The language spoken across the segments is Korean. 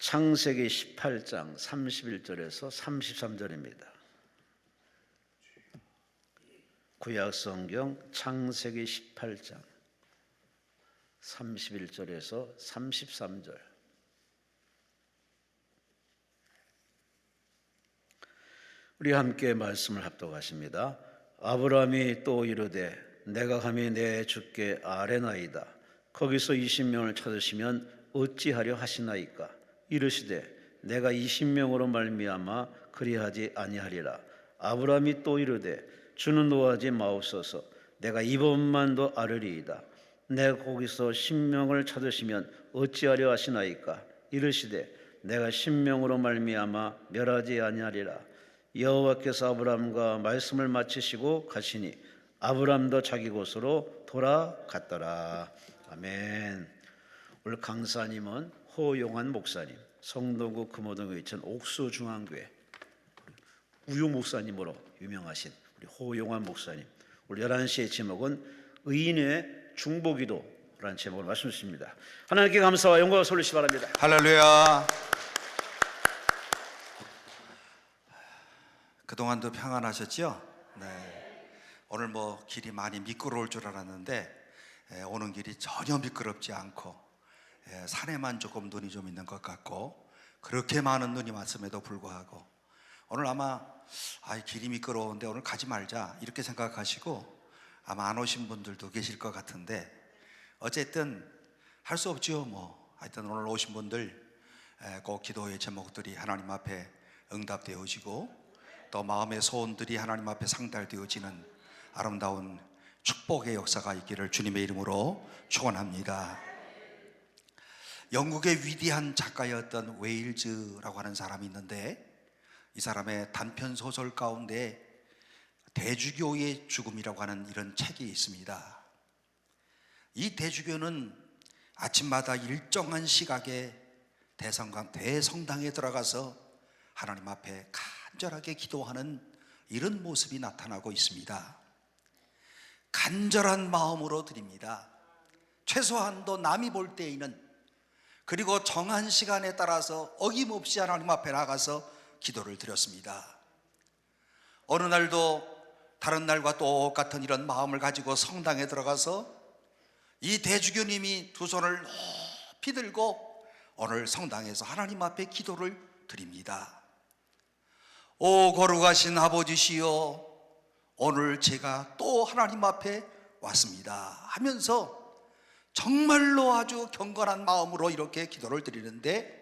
창세기 18장 31절에서 33절입니다. 구약성경 창세기 18장 31절에서 33절. 우리 함께 말씀을 합독하십니다. 아브라함이 또 이르되 내가 감히 내 주께 아뢰나이다. 거기서 20명을 찾으시면 어찌하려 하시나이까? 이르시되 내가 20명으로 말미암아 그리하지 아니하리라. 아브라함이 또 이르되 주는 노하지 마옵소서. 내가 이번만 더 아뢰리이다. 내가 거기서 10명을 찾으시면 어찌하려 하시나이까? 이르시되 내가 10명으로 말미암아 멸하지 아니하리라. 여호와께서 아브라함과 말씀을 마치시고 가시니 아브라함도 자기 곳으로 돌아갔더라. 아멘. 오늘 강사님은 호용환 목사님, 성동구 금호동에 위치한 옥수중앙교회 우유 목사님으로 유명하신 우리 호용환 목사님. 오늘 11시의 제목은 의인의 중보기도라는 제목을 말씀 주십니다. 하나님께 감사와 영광을 돌리시기 바랍니다. 할렐루야. 그동안도 평안하셨죠? 네. 오늘 뭐 길이 많이 미끄러울 줄 알았는데 오는 길이 전혀 미끄럽지 않고 산에만 조금 눈이 좀 있는 것 같고, 그렇게 많은 눈이 왔음에도 불구하고 오늘 아마 길이 미끄러운데 오늘 가지 말자 이렇게 생각하시고 아마 안 오신 분들도 계실 것 같은데, 어쨌든 할 수 없죠. 뭐 하여튼 오늘 오신 분들 꼭 기도의 제목들이 하나님 앞에 응답되어지고 또 마음의 소원들이 하나님 앞에 상달되어지는 아름다운 축복의 역사가 있기를 주님의 이름으로 축원합니다. 영국의 위대한 작가였던 웨일즈라고 하는 사람이 있는데, 이 사람의 단편 소설 가운데 대주교의 죽음이라고 하는 이런 책이 있습니다. 이 대주교는 아침마다 일정한 시각에 대성당에 들어가서 하나님 앞에 간절하게 기도하는 이런 모습이 나타나고 있습니다. 간절한 마음으로 드립니다. 최소한도 남이 볼 때에는, 그리고 정한 시간에 따라서 어김없이 하나님 앞에 나가서 기도를 드렸습니다. 어느 날도 다른 날과 똑같은 이런 마음을 가지고 성당에 들어가서 이 대주교님이 두 손을 높이 들고 오늘 성당에서 하나님 앞에 기도를 드립니다. 오 거룩하신 아버지시여, 오늘 제가 또 하나님 앞에 왔습니다 하면서 정말로 아주 경건한 마음으로 이렇게 기도를 드리는데,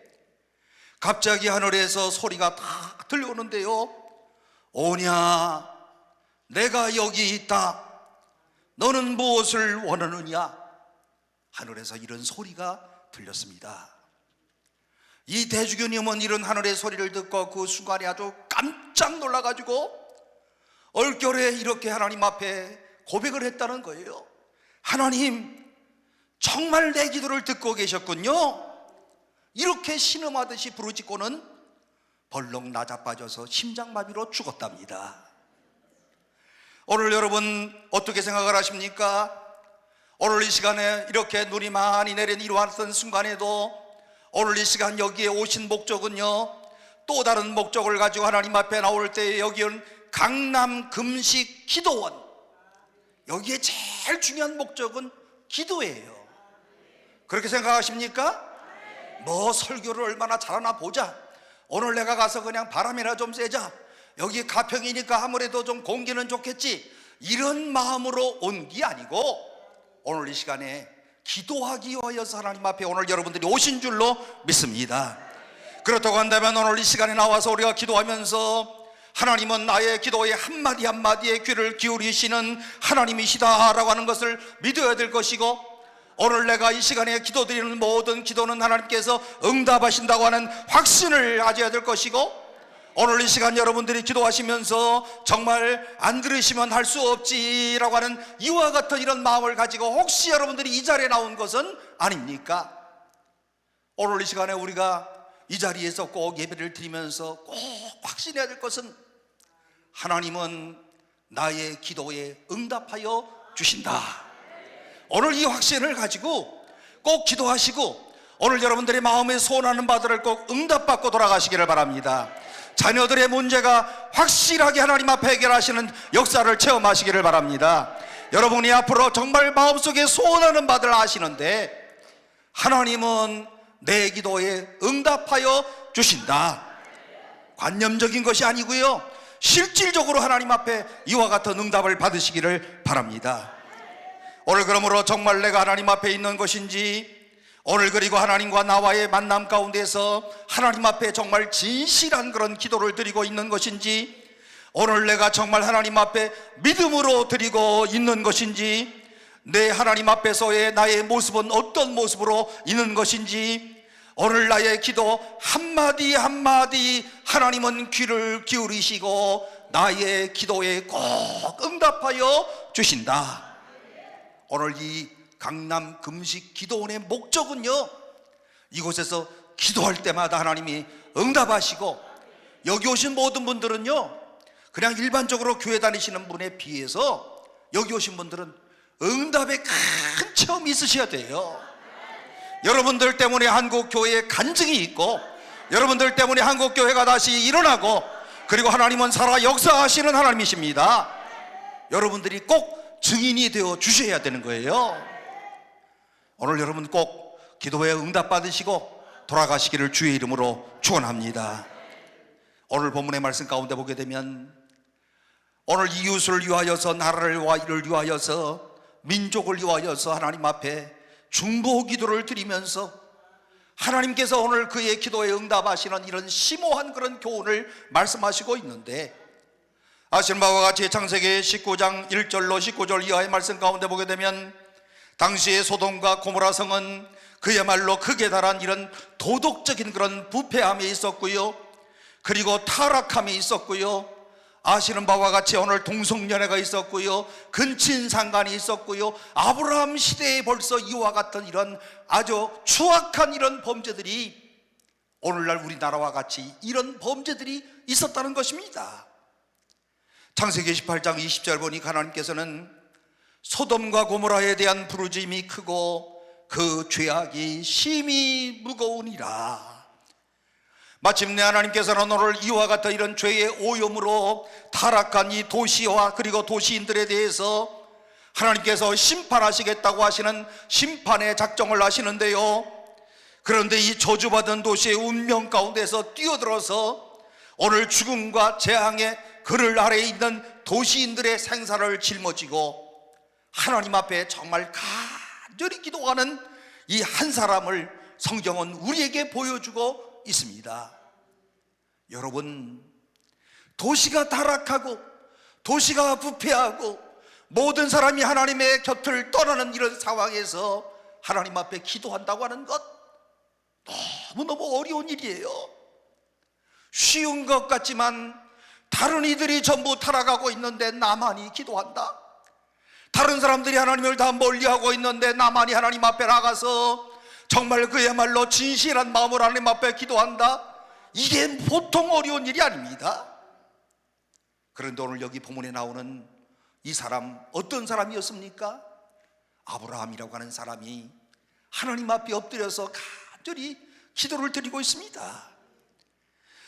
갑자기 하늘에서 소리가 탁 들려오는데요. 오냐, 내가 여기 있다. 너는 무엇을 원하느냐? 하늘에서 이런 소리가 들렸습니다. 이 대주교님은 이런 하늘의 소리를 듣고 그 순간에 아주 깜짝 놀라가지고 얼결에 이렇게 하나님 앞에 고백을 했다는 거예요. 하나님, 정말 내 기도를 듣고 계셨군요. 이렇게 신음하듯이 부르짖고는 벌렁 나자빠져서 심장마비로 죽었답니다. 오늘 여러분 어떻게 생각을 하십니까? 오늘 이 시간에 이렇게 눈이 많이 내린 이러한 순간에도 오늘 이 시간 여기에 오신 목적은요, 또 다른 목적을 가지고 하나님 앞에 나올 때 여기는 강남 금식 기도원, 여기에 제일 중요한 목적은 기도예요. 그렇게 생각하십니까? 뭐 설교를 얼마나 잘하나 보자, 오늘 내가 가서 그냥 바람이나 좀 쐬자, 여기 가평이니까 아무래도 좀 공기는 좋겠지, 이런 마음으로 온 게 아니고 오늘 이 시간에 기도하기 위하여서 하나님 앞에 오늘 여러분들이 오신 줄로 믿습니다. 그렇다고 한다면 오늘 이 시간에 나와서 우리가 기도하면서 하나님은 나의 기도의 한마디 한마디에 귀를 기울이시는 하나님이시다라고 하는 것을 믿어야 될 것이고, 오늘 내가 이 시간에 기도드리는 모든 기도는 하나님께서 응답하신다고 하는 확신을 가져야 될 것이고, 오늘 이 시간 여러분들이 기도하시면서 정말 안 들으시면 할 수 없지라고 하는 이와 같은 이런 마음을 가지고 혹시 여러분들이 이 자리에 나온 것은 아닙니까? 오늘 이 시간에 우리가 이 자리에서 꼭 예배를 드리면서 꼭 확신해야 될 것은, 하나님은 나의 기도에 응답하여 주신다. 오늘 이 확신을 가지고 꼭 기도하시고, 오늘 여러분들이 마음에 소원하는 바들을 꼭 응답받고 돌아가시기를 바랍니다. 자녀들의 문제가 확실하게 하나님 앞에 해결하시는 역사를 체험하시기를 바랍니다. 여러분이 앞으로 정말 마음속에 소원하는 바들 아시는데 하나님은 내 기도에 응답하여 주신다. 관념적인 것이 아니고요, 실질적으로 하나님 앞에 이와 같은 응답을 받으시기를 바랍니다. 오늘 그러므로 정말 내가 하나님 앞에 있는 것인지, 오늘 그리고 하나님과 나와의 만남 가운데서 하나님 앞에 정말 진실한 그런 기도를 드리고 있는 것인지, 오늘 내가 정말 하나님 앞에 믿음으로 드리고 있는 것인지, 내 하나님 앞에서의 나의 모습은 어떤 모습으로 있는 것인지, 오늘 나의 기도 한마디 한마디 하나님은 귀를 기울이시고 나의 기도에 꼭 응답하여 주신다. 오늘 이 강남 금식 기도원의 목적은요, 이곳에서 기도할 때마다 하나님이 응답하시고, 여기 오신 모든 분들은요, 그냥 일반적으로 교회 다니시는 분에 비해서 여기 오신 분들은 응답에 큰 체험이 있으셔야 돼요. 여러분들 때문에 한국 교회에 간증이 있고, 여러분들 때문에 한국 교회가 다시 일어나고, 그리고 하나님은 살아 역사하시는 하나님이십니다. 여러분들이 꼭 증인이 되어 주셔야 되는 거예요. 오늘 여러분 꼭 기도에 응답 받으시고 돌아가시기를 주의 이름으로 축원합니다. 오늘 본문의 말씀 가운데 보게 되면, 오늘 이웃을 위하여서, 나라를 위하여서, 민족을 위하여서 하나님 앞에 중보 기도를 드리면서 하나님께서 오늘 그의 기도에 응답하시는 이런 심오한 그런 교훈을 말씀하시고 있는데, 아시는 바와 같이 창세기 19장 1절로 19절 이하의 말씀 가운데 보게 되면, 당시의 소돔과 고모라 성은 그야말로 극에 달한 이런 도덕적인 그런 부패함이 있었고요, 그리고 타락함이 있었고요, 아시는 바와 같이 오늘 동성연애가 있었고요, 근친상간이 있었고요, 아브라함 시대에 벌써 이와 같은 이런 아주 추악한 이런 범죄들이, 오늘날 우리나라와 같이 이런 범죄들이 있었다는 것입니다. 창세기 18장 20절 보니 하나님께서는 소돔과 고모라에 대한 부르짖음이 크고 그 죄악이 심히 무거우니라. 마침내 하나님께서는 오늘 이와 같은 이런 죄의 오염으로 타락한 이 도시와 그리고 도시인들에 대해서 하나님께서 심판하시겠다고 하시는 심판의 작정을 하시는데요, 그런데 이 저주받은 도시의 운명 가운데서 뛰어들어서 오늘 죽음과 재앙의 그늘 아래에 있는 도시인들의 생사를 짊어지고 하나님 앞에 정말 간절히 기도하는 이 한 사람을 성경은 우리에게 보여주고 있습니다. 여러분, 도시가 타락하고 도시가 부패하고 모든 사람이 하나님의 곁을 떠나는 이런 상황에서 하나님 앞에 기도한다고 하는 것, 너무너무 어려운 일이에요. 쉬운 것 같지만 다른 이들이 전부 타락하고 있는데 나만이 기도한다. 다른 사람들이 하나님을 다 멀리하고 있는데 나만이 하나님 앞에 나가서 정말 그야말로 진실한 마음으로 하나님 앞에 기도한다. 이게 보통 어려운 일이 아닙니다. 그런데 오늘 여기 본문에 나오는 이 사람, 어떤 사람이었습니까? 아브라함이라고 하는 사람이 하나님 앞에 엎드려서 간절히 기도를 드리고 있습니다.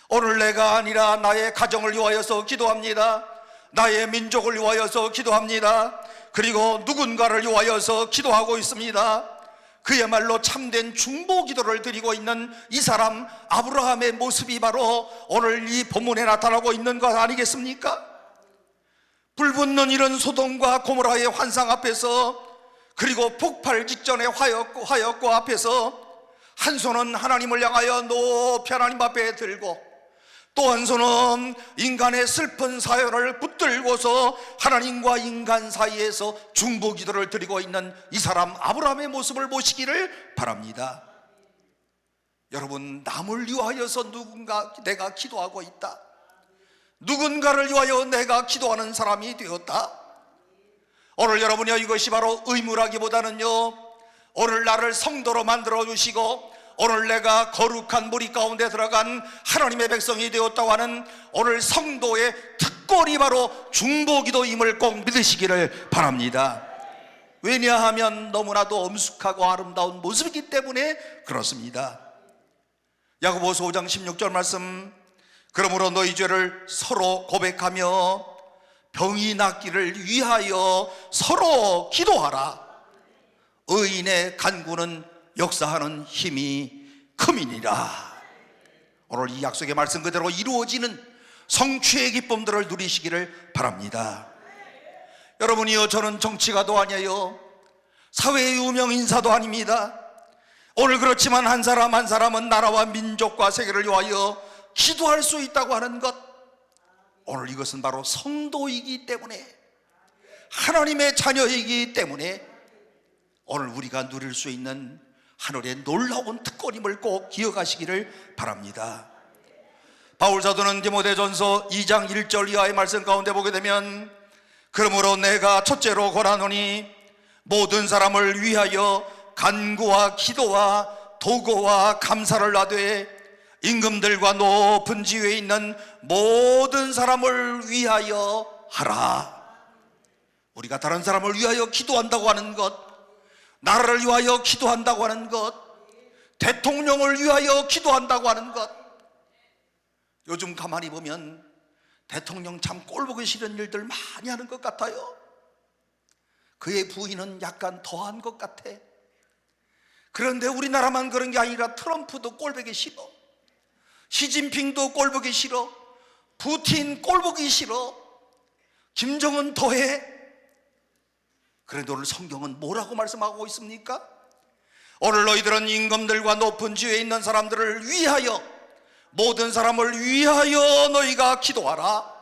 오늘 내가 아니라 나의 가정을 위하여서 기도합니다. 나의 민족을 위하여서 기도합니다. 그리고 누군가를 위하여서 기도하고 있습니다. 그야말로 참된 중보 기도를 드리고 있는 이 사람 아브라함의 모습이 바로 오늘 이 본문에 나타나고 있는 것 아니겠습니까? 불붙는 이런 소돔과 고모라의 환상 앞에서, 그리고 폭발 직전의 화역고 앞에서 한 손은 하나님을 향하여 높이 하나님 앞에 들고, 또 한 손은 인간의 슬픈 사연을 붙들고서 하나님과 인간 사이에서 중보 기도를 드리고 있는 이 사람 아브라함의 모습을 보시기를 바랍니다. 여러분, 남을 위하여서 내가 기도하고 있다. 누군가를 위하여 내가 기도하는 사람이 되었다. 오늘 여러분이요, 이것이 바로 의무라기보다는요, 오늘 나를 성도로 만들어 주시고 오늘 내가 거룩한 무리 가운데 들어간 하나님의 백성이 되었다고 하는 오늘 성도의 특권이 바로 중보기도임을 꼭 믿으시기를 바랍니다. 왜냐하면 너무나도 엄숙하고 아름다운 모습이기 때문에 그렇습니다. 야고보서 5장 16절 말씀, 그러므로 너희 죄를 서로 고백하며 병이 낫기를 위하여 서로 기도하라. 의인의 간구는 역사하는 힘이 큼이니라. 오늘 이 약속의 말씀 그대로 이루어지는 성취의 기쁨들을 누리시기를 바랍니다. 여러분이요, 저는 정치가도 아니에요, 사회의 유명 인사도 아닙니다. 오늘 그렇지만 한 사람 한 사람은 나라와 민족과 세계를 위하여 기도할 수 있다고 하는 것, 오늘 이것은 바로 성도이기 때문에, 하나님의 자녀이기 때문에 오늘 우리가 누릴 수 있는 하늘의 놀라운 특권임을 꼭 기억하시기를 바랍니다. 바울 사도는 디모데전서 2장 1절 이하의 말씀 가운데 보게 되면, 그러므로 내가 첫째로 권하노니 모든 사람을 위하여 간구와 기도와 도고와 감사를 하되 임금들과 높은 지위에 있는 모든 사람을 위하여 하라. 우리가 다른 사람을 위하여 기도한다고 하는 것, 나라를 위하여 기도한다고 하는 것, 대통령을 위하여 기도한다고 하는 것, 요즘 가만히 보면 대통령 참 꼴보기 싫은 일들 많이 하는 것 같아요. 그의 부인은 약간 더한 것 같아. 그런데 우리나라만 그런 게 아니라 트럼프도 꼴보기 싫어, 시진핑도 꼴보기 싫어, 푸틴 꼴보기 싫어, 김정은 더해. 그런데 오늘 성경은 뭐라고 말씀하고 있습니까? 오늘 너희들은 임금들과 높은 지위에 있는 사람들을 위하여, 모든 사람을 위하여 너희가 기도하라.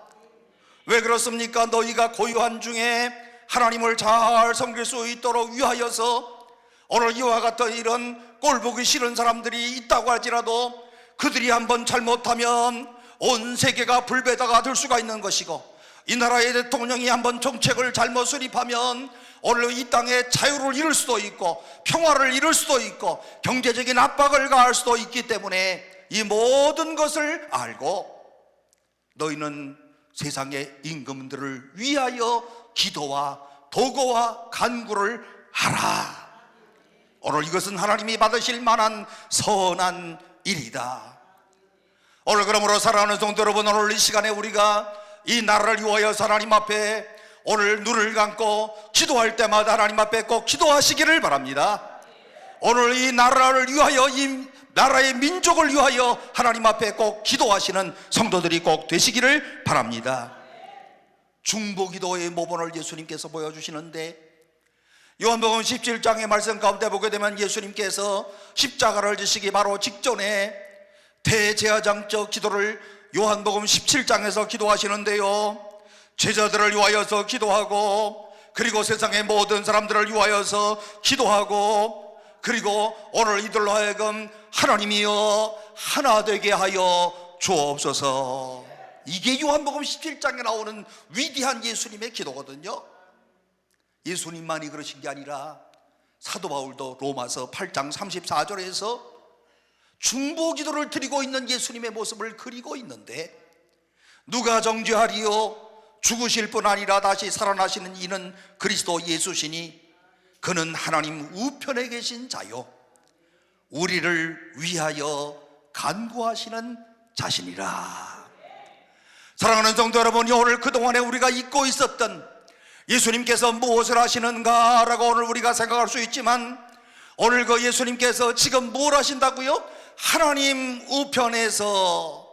왜 그렇습니까? 너희가 고요한 중에 하나님을 잘 섬길 수 있도록 위하여서, 오늘 이와 같은 이런 꼴보기 싫은 사람들이 있다고 할지라도 그들이 한번 잘못하면 온 세계가 불배다가 될 수가 있는 것이고, 이 나라의 대통령이 한번 정책을 잘못 수립하면 오늘 이 땅에 자유를 잃을 수도 있고 평화를 잃을 수도 있고 경제적인 압박을 가할 수도 있기 때문에 이 모든 것을 알고 너희는 세상의 임금들을 위하여 기도와 도고와 간구를 하라. 오늘 이것은 하나님이 받으실 만한 선한 일이다. 오늘 그러므로 사랑하는 성도 여러분, 오늘 이 시간에 우리가 이 나라를 위하여 하나님 앞에 오늘 눈을 감고 기도할 때마다 하나님 앞에 꼭 기도하시기를 바랍니다. 오늘 이 나라를 위하여, 이 나라의 민족을 위하여 하나님 앞에 꼭 기도하시는 성도들이 꼭 되시기를 바랍니다. 중보기도의 모본을 예수님께서 보여주시는데, 요한복음 17장의 말씀 가운데 보게 되면 예수님께서 십자가를 지시기 바로 직전에 대제사장적 기도를 요한복음 17장에서 기도하시는데요, 제자들을 위하여서 기도하고, 그리고 세상의 모든 사람들을 위하여서 기도하고, 그리고 오늘 이들로 하여금 하나님이여 하나 되게 하여 주옵소서. 이게 요한복음 17장에 나오는 위대한 예수님의 기도거든요. 예수님만이 그러신 게 아니라 사도 바울도 로마서 8장 34절에서 중보기도를 드리고 있는 예수님의 모습을 그리고 있는데, 누가 정죄하리요? 죽으실 뿐 아니라 다시 살아나시는 이는 그리스도 예수시니 그는 하나님 우편에 계신 자요 우리를 위하여 간구하시는 자신이라. 사랑하는 성도 여러분, 오늘 그동안에 우리가 잊고 있었던 예수님께서 무엇을 하시는가 라고 오늘 우리가 생각할 수 있지만, 오늘 그 예수님께서 지금 뭘 하신다고요? 하나님 우편에서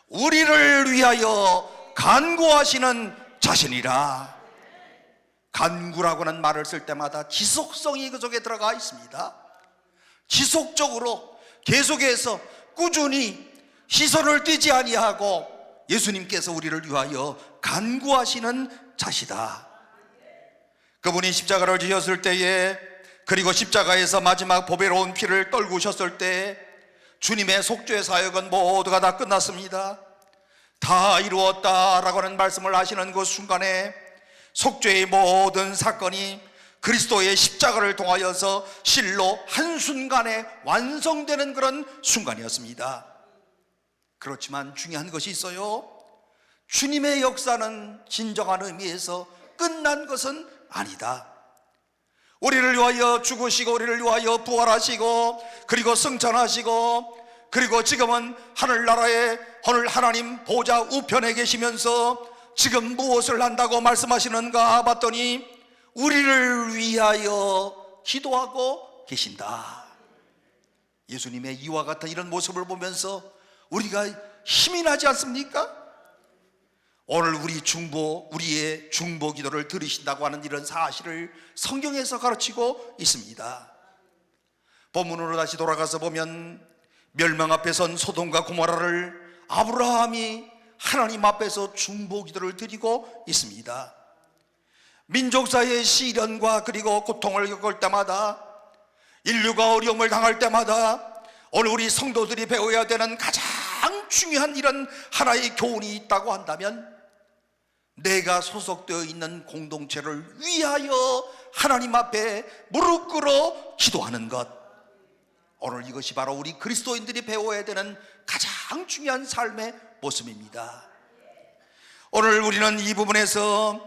우리를 위하여 간구하시는 자신이라. 간구라고는 말을 쓸 때마다 지속성이 그 속에 들어가 있습니다. 지속적으로 계속해서 꾸준히 시선을 떼지 아니하고 예수님께서 우리를 위하여 간구하시는 자시다. 그분이 십자가를 지셨을 때에, 그리고 십자가에서 마지막 보배로운 피를 떨구셨을 때 주님의 속죄 사역은 모두가 다 끝났습니다. 다 이루었다라고 하는 말씀을 하시는 그 순간에 속죄의 모든 사건이 그리스도의 십자가를 통하여서 실로 한순간에 완성되는 그런 순간이었습니다. 그렇지만 중요한 것이 있어요. 주님의 역사는 진정한 의미에서 끝난 것은 아니다. 우리를 위하여 죽으시고 우리를 위하여 부활하시고 그리고 승천하시고 그리고 지금은 하늘나라에 오늘 하나님 보좌 우편에 계시면서 지금 무엇을 한다고 말씀하시는가 봤더니 우리를 위하여 기도하고 계신다. 예수님의 이와 같은 이런 모습을 보면서 우리가 힘이 나지 않습니까? 오늘 우리의 중보 기도를 들으신다고 하는 이런 사실을 성경에서 가르치고 있습니다. 본문으로 다시 돌아가서 보면 멸망 앞에 선 소돔과 고모라를 아브라함이 하나님 앞에서 중보 기도를 드리고 있습니다. 민족사의 시련과 그리고 고통을 겪을 때마다, 인류가 어려움을 당할 때마다 오늘 우리 성도들이 배워야 되는 가장 중요한 이런 하나의 교훈이 있다고 한다면, 내가 소속되어 있는 공동체를 위하여 하나님 앞에 무릎 꿇어 기도하는 것, 오늘 이것이 바로 우리 그리스도인들이 배워야 되는 가장 중요한 삶의 모습입니다. 오늘 우리는 이 부분에서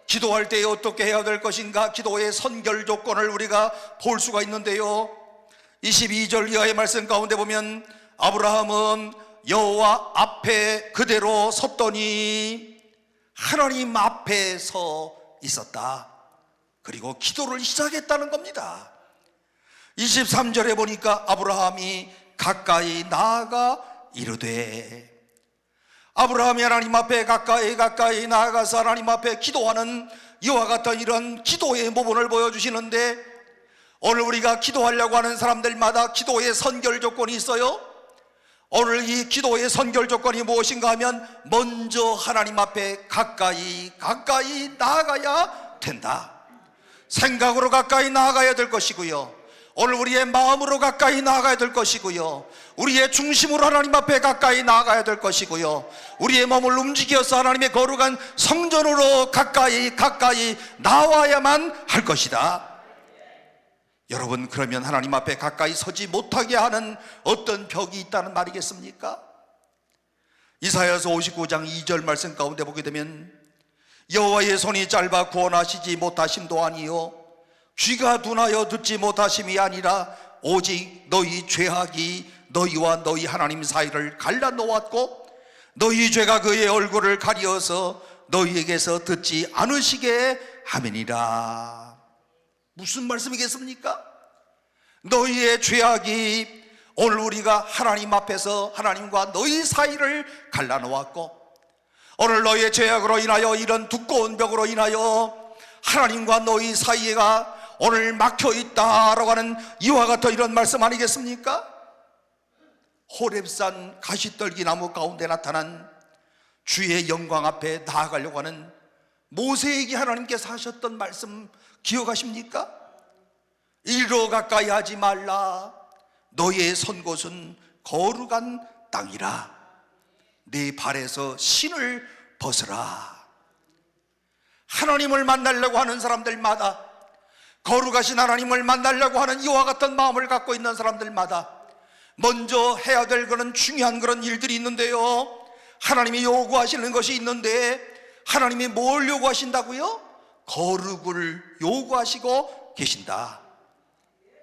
기도할 때 어떻게 해야 될 것인가, 기도의 선결 조건을 우리가 볼 수가 있는데요, 22절 이하의 말씀 가운데 보면 아브라함은 여호와 앞에 그대로 섰더니 하나님 앞에 서 있었다. 그리고 기도를 시작했다는 겁니다. 23절에 보니까 아브라함이 가까이 나아가 이르되, 아브라함이 하나님 앞에 가까이 나아가서 하나님 앞에 기도하는 이와 같은 이런 기도의 모범을 보여주시는데, 오늘 우리가 기도하려고 하는 사람들마다 기도의 선결 조건이 있어요. 오늘 이 기도의 선결 조건이 무엇인가 하면 먼저 하나님 앞에 가까이 나아가야 된다. 생각으로 가까이 나아가야 될 것이고요, 오늘 우리의 마음으로 가까이 나아가야 될 것이고요, 우리의 중심으로 하나님 앞에 가까이 나아가야 될 것이고요, 우리의 몸을 움직여서 하나님의 거룩한 성전으로 가까이 나와야만 할 것이다. 여러분, 그러면 하나님 앞에 가까이 서지 못하게 하는 어떤 벽이 있다는 말이겠습니까? 이사야서 59장 2절 말씀 가운데 보게 되면 여호와의 손이 짧아 구원하시지 못하심도 아니요 귀가 둔하여 듣지 못하심이 아니라 오직 너희 죄악이 너희와 너희 하나님 사이를 갈라놓았고 너희 죄가 그의 얼굴을 가리어서 너희에게서 듣지 않으시게 하매니라. 무슨 말씀이겠습니까? 너희의 죄악이 오늘 우리가 하나님 앞에서 하나님과 너희 사이를 갈라놓았고, 오늘 너희의 죄악으로 인하여 이런 두꺼운 벽으로 인하여 하나님과 너희 사이가 오늘 막혀있다라고 하는 이와 같은 이런 말씀 아니겠습니까? 호렙산 가시떨기 나무 가운데 나타난 주의 영광 앞에 나아가려고 하는 모세에게 하나님께서 하셨던 말씀 기억하십니까? 이리로 가까이 하지 말라. 너의 선 곳은 거룩한 땅이라. 네 발에서 신을 벗으라. 하나님을 만나려고 하는 사람들마다, 거룩하신 하나님을 만나려고 하는 이와 같은 마음을 갖고 있는 사람들마다 먼저 해야 될 그런 중요한 그런 일들이 있는데요, 하나님이 요구하시는 것이 있는데, 하나님이 뭘 요구하신다고요? 거룩을 요구하시고 계신다.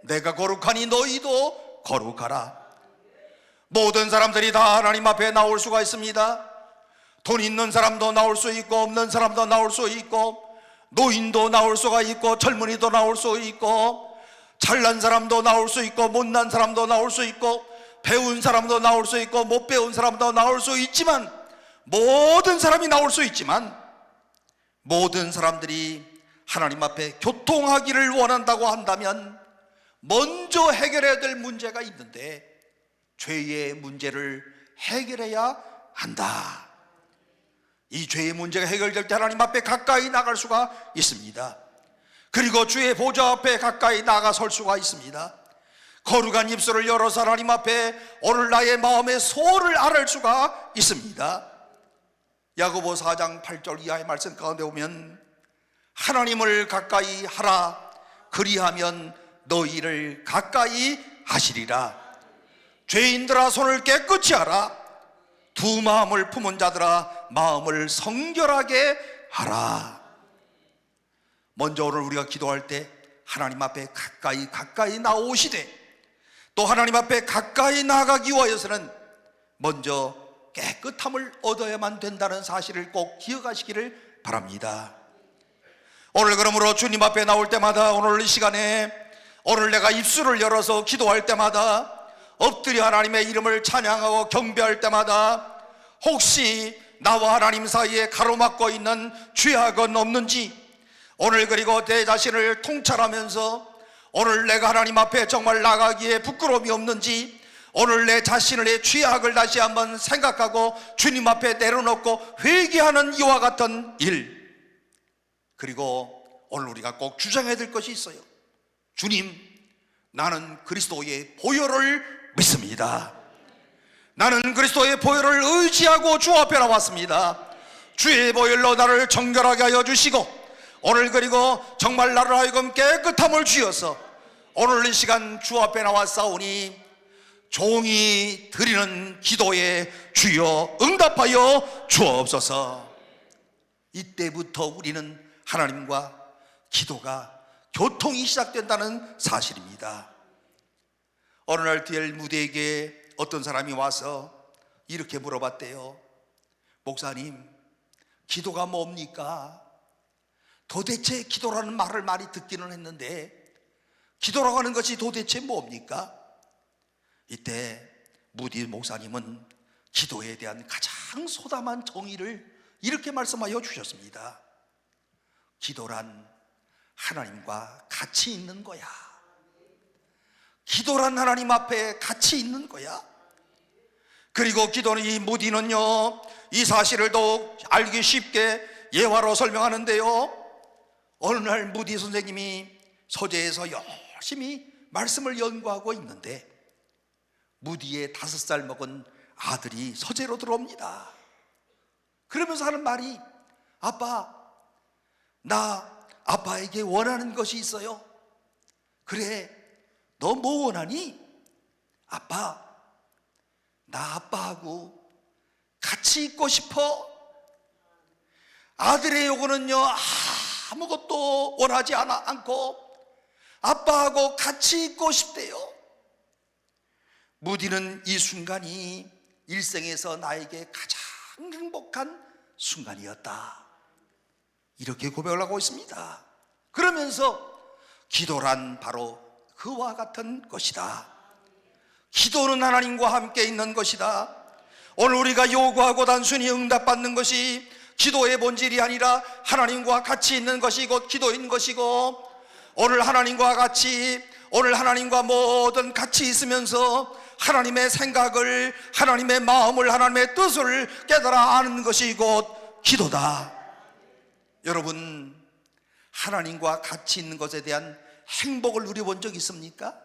내가 거룩하니 너희도 거룩하라. 모든 사람들이 다 하나님 앞에 나올 수가 있습니다. 돈 있는 사람도 나올 수 있고 없는 사람도 나올 수 있고, 노인도 나올 수가 있고 젊은이도 나올 수 있고, 잘난 사람도 나올 수 있고 못난 사람도 나올 수 있고, 배운 사람도 나올 수 있고 못 배운 사람도 나올 수 있지만, 모든 사람이 나올 수 있지만, 모든 사람들이 하나님 앞에 교통하기를 원한다고 한다면 먼저 해결해야 될 문제가 있는데, 죄의 문제를 해결해야 한다. 이 죄의 문제가 해결될 때 하나님 앞에 가까이 나갈 수가 있습니다. 그리고 주의 보좌 앞에 가까이 나가 설 수가 있습니다. 거룩한 입술을 열어서 하나님 앞에 오늘 나의 마음의 소원을 아뢰 수가 있습니다. 야고보 4장 8절 이하의 말씀 가운데 보면 하나님을 가까이 하라. 그리하면 너희를 가까이 하시리라. 죄인들아 손을 깨끗이 하라. 두 마음을 품은 자들아 마음을 성결하게 하라. 먼저 오늘 우리가 기도할 때 하나님 앞에 가까이 나오시되 또 하나님 앞에 가까이 나가기 위하여서는 먼저 깨끗함을 얻어야만 된다는 사실을 꼭 기억하시기를 바랍니다. 오늘 그러므로 주님 앞에 나올 때마다, 오늘 이 시간에, 오늘 내가 입술을 열어서 기도할 때마다, 엎드려 하나님의 이름을 찬양하고 경배할 때마다 혹시 나와 하나님 사이에 가로막고 있는 죄악은 없는지, 오늘 그리고 내 자신을 통찰하면서 오늘 내가 하나님 앞에 정말 나가기에 부끄러움이 없는지, 오늘 내 자신의 죄악을 다시 한번 생각하고 주님 앞에 내려놓고 회개하는 이와 같은 일. 그리고 오늘 우리가 꼭 주장해야 될 것이 있어요. 주님, 나는 그리스도의 보혈을 믿습니다. 나는 그리스도의 보혈을 의지하고 주 앞에 나왔습니다. 주의 보혈로 나를 정결하게 하여 주시고, 오늘 그리고 정말 나를 하여금 깨끗함을 주어서 오늘 이 시간 주 앞에 나왔사오니 종이 드리는 기도에 주여 응답하여 주옵소서. 이때부터 우리는 하나님과 기도가 교통이 시작된다는 사실입니다. 어느 날 뒤에 무대에게 어떤 사람이 와서 이렇게 물어봤대요. 목사님, 기도가 뭡니까? 도대체 기도라는 말을 많이 듣기는 했는데 기도라고 하는 것이 도대체 뭡니까? 이때 무디 목사님은 기도에 대한 가장 소담한 정의를 이렇게 말씀하여 주셨습니다. 기도란 하나님과 같이 있는 거야. 기도란 하나님 앞에 같이 있는 거야. 그리고 기도는, 이 무디는요, 이 사실을 더욱 알기 쉽게 예화로 설명하는데요, 어느 날 무디 선생님이 서재에서 열심히 말씀을 연구하고 있는데 무디의 5살 먹은 아들이 서재로 들어옵니다. 그러면서 하는 말이, 아빠, 나 아빠에게 원하는 것이 있어요. 그래, 너 뭐 원하니? 아빠, 나 아빠하고 같이 있고 싶어. 아들의 요구는요, 아무것도 원하지 않고 아빠하고 같이 있고 싶대요. 무디는 이 순간이 일생에서 나에게 가장 행복한 순간이었다, 이렇게 고백을 하고 있습니다. 그러면서 기도란 바로 그와 같은 것이다. 기도는 하나님과 함께 있는 것이다. 오늘 우리가 요구하고 단순히 응답받는 것이 기도의 본질이 아니라 하나님과 같이 있는 것이 곧 기도인 것이고, 오늘 하나님과 같이, 오늘 하나님과 뭐든 같이 있으면서 하나님의 생각을, 하나님의 마음을, 하나님의 뜻을 깨달아 아는 것이 곧 기도다. 여러분, 하나님과 같이 있는 것에 대한 행복을 누려본 적 있습니까?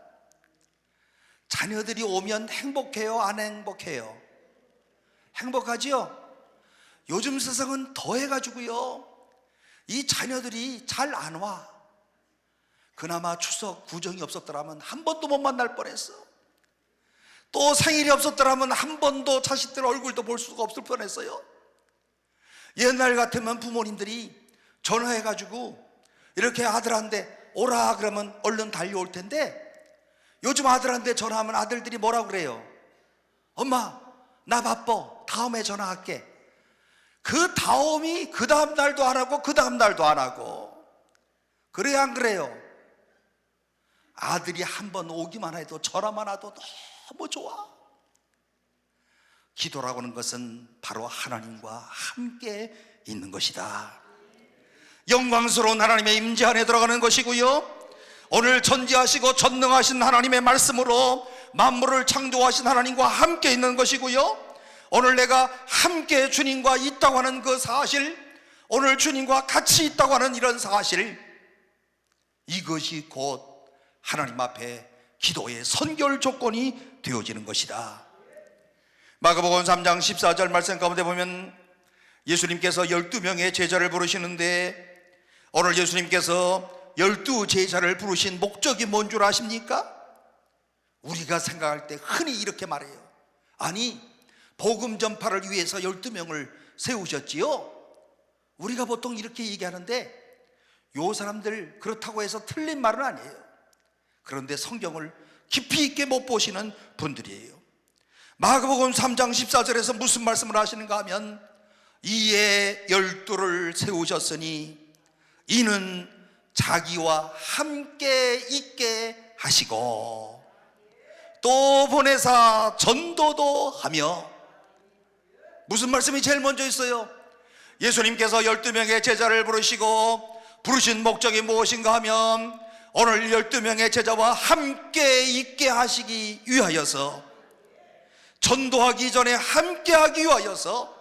자녀들이 오면 행복해요, 안 행복해요? 행복하지요? 요즘 세상은 더 해가지고요, 이 자녀들이 잘 안 와. 그나마 추석 구정이 없었더라면 한 번도 못 만날 뻔했어. 또 생일이 없었더라면 한 번도 자식들 얼굴도 볼 수가 없을 뻔했어요. 옛날 같으면 부모님들이 전화해가지고 이렇게 아들한테 오라 그러면 얼른 달려올 텐데, 요즘 아들한테 전화하면 아들들이 뭐라고 그래요? 엄마, 나 바빠, 다음에 전화할게. 그 다음이 그 다음 날도 안 하고 그 다음 날도 안 하고. 그래요, 안 그래요? 아들이 한 번 오기만 해도, 전화만 와도 너무 좋아. 기도라고 하는 것은 바로 하나님과 함께 있는 것이다. 영광스러운 하나님의 임재 안에 들어가는 것이고요, 오늘 전지하시고 전능하신 하나님의 말씀으로 만물을 창조하신 하나님과 함께 있는 것이고요, 오늘 내가 함께 주님과 있다고 하는 그 사실, 오늘 주님과 같이 있다고 하는 이런 사실, 이것이 곧 하나님 앞에 기도의 선결 조건이 되어지는 것이다. 마가복음 3장 14절 말씀 가운데 보면 예수님께서 12명의 제자를 부르시는데, 오늘 예수님께서 12제자를 부르신 목적이 뭔 줄 아십니까? 우리가 생각할 때 흔히 이렇게 말해요. 아니, 복음 전파를 위해서 12명을 세우셨지요? 우리가 보통 이렇게 얘기하는데, 요 사람들 그렇다고 해서 틀린 말은 아니에요. 그런데 성경을 깊이 있게 못 보시는 분들이에요. 마가복음 3장 14절에서 무슨 말씀을 하시는가 하면, 이에 12를 세우셨으니 이는 자기와 함께 있게 하시고 또 보내사 전도도 하며. 무슨 말씀이 제일 먼저 있어요? 예수님께서 12명의 제자를 부르신 목적이 무엇인가 하면, 오늘 12명의 제자와 함께 있게 하시기 위하여서, 전도하기 전에 함께 하기 위하여서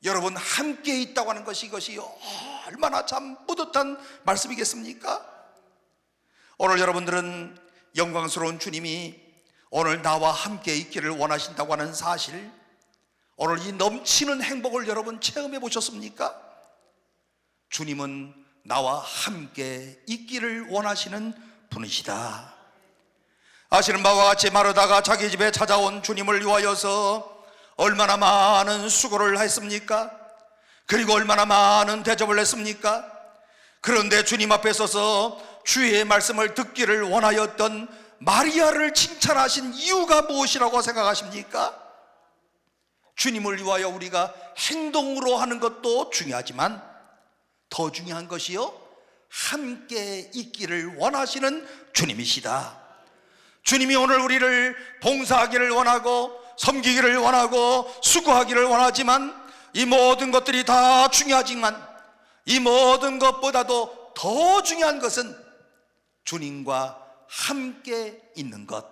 여러분 함께 있다고 하는 것이, 이것이 얼마나 참 뿌듯한 말씀이겠습니까? 오늘 여러분들은 영광스러운 주님이 오늘 나와 함께 있기를 원하신다고 하는 사실, 오늘 이 넘치는 행복을 여러분 체험해 보셨습니까? 주님은 나와 함께 있기를 원하시는 분이시다. 아시는 바와 같이 마르다가 자기 집에 찾아온 주님을 위하여서 얼마나 많은 수고를 했습니까? 그리고 얼마나 많은 대접을 했습니까? 그런데 주님 앞에 서서 주의 말씀을 듣기를 원하였던 마리아를 칭찬하신 이유가 무엇이라고 생각하십니까? 주님을 위하여 우리가 행동으로 하는 것도 중요하지만 더 중요한 것이요, 함께 있기를 원하시는 주님이시다. 주님이 오늘 우리를 봉사하기를 원하고 섬기기를 원하고 수고하기를 원하지만, 이 모든 것들이 다 중요하지만 이 모든 것보다도 더 중요한 것은 주님과 함께 있는 것.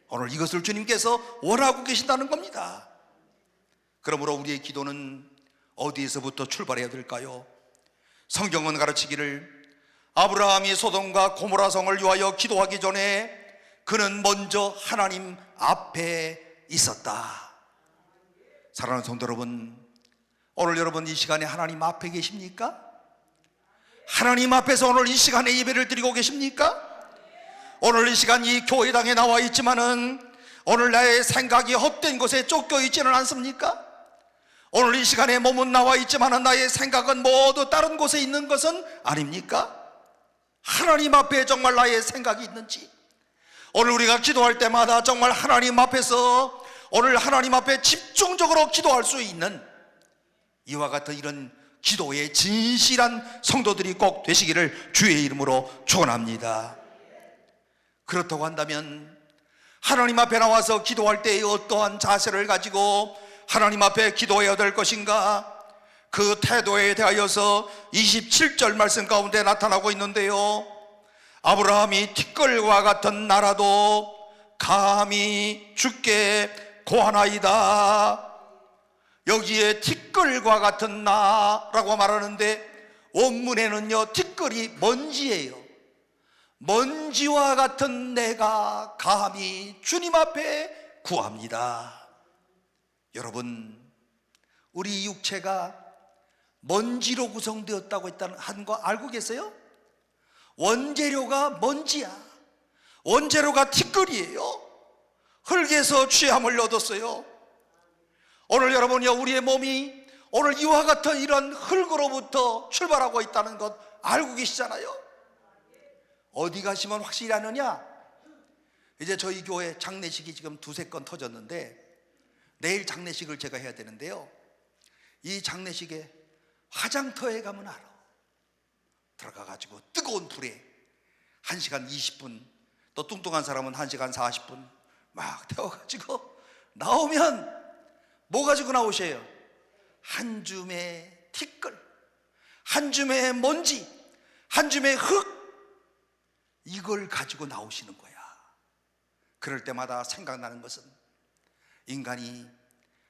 오늘 이것을 주님께서 원하고 계신다는 겁니다. 그러므로 우리의 기도는 어디에서부터 출발해야 될까요? 성경은 가르치기를, 아브라함이 소돔과 고모라 성을 위하여 기도하기 전에 그는 먼저 하나님 앞에 있었다. 사랑하는 성도 여러분, 오늘 여러분 이 시간에 하나님 앞에 계십니까? 하나님 앞에서 오늘 이 시간에 예배를 드리고 계십니까? 오늘 이 시간 이 교회당에 나와 있지만은 오늘 나의 생각이 헛된 곳에 쫓겨 있지는 않습니까? 오늘 이 시간에 몸은 나와 있지만은 나의 생각은 모두 다른 곳에 있는 것은 아닙니까? 하나님 앞에 정말 나의 생각이 있는지, 오늘 우리가 기도할 때마다 정말 하나님 앞에서 오늘 하나님 앞에 집중적으로 기도할 수 있는 이와 같은 이런 기도의 진실한 성도들이 꼭 되시기를 주의 이름으로 축원합니다. 그렇다고 한다면 하나님 앞에 나와서 기도할 때에 어떠한 자세를 가지고 하나님 앞에 기도해야 될 것인가? 그 태도에 대하여서 27절 말씀 가운데 나타나고 있는데요, 아브라함이 티끌과 같은 나라도 감히 주께 고하나이다. 여기에 티끌과 같은 나라고 말하는데 원문에는요, 티끌이 먼지예요. 먼지와 같은 내가 감히 주님 앞에 구합니다. 여러분, 우리 육체가 먼지로 구성되었다고 한 거 알고 계세요? 원재료가 먼지야. 원재료가 티끌이에요. 흙에서 취함을 얻었어요. 오늘 여러분이요, 우리의 몸이 오늘 이와 같은 이런 흙으로부터 출발하고 있다는 것 알고 계시잖아요. 어디 가시면 확실히 아느냐? 이제 저희 교회 장례식이 지금 2-3건 터졌는데 내일 장례식을 제가 해야 되는데요, 이 장례식에 화장터에 가면 알아. 들어가가지고 뜨거운 불에 1시간 20분, 또 뚱뚱한 사람은 1시간 40분 막 태워가지고 나오면 뭐 가지고 나오셔요? 한 줌의 티끌, 한 줌의 먼지, 한 줌의 흙, 이걸 가지고 나오시는 거야. 그럴 때마다 생각나는 것은 인간이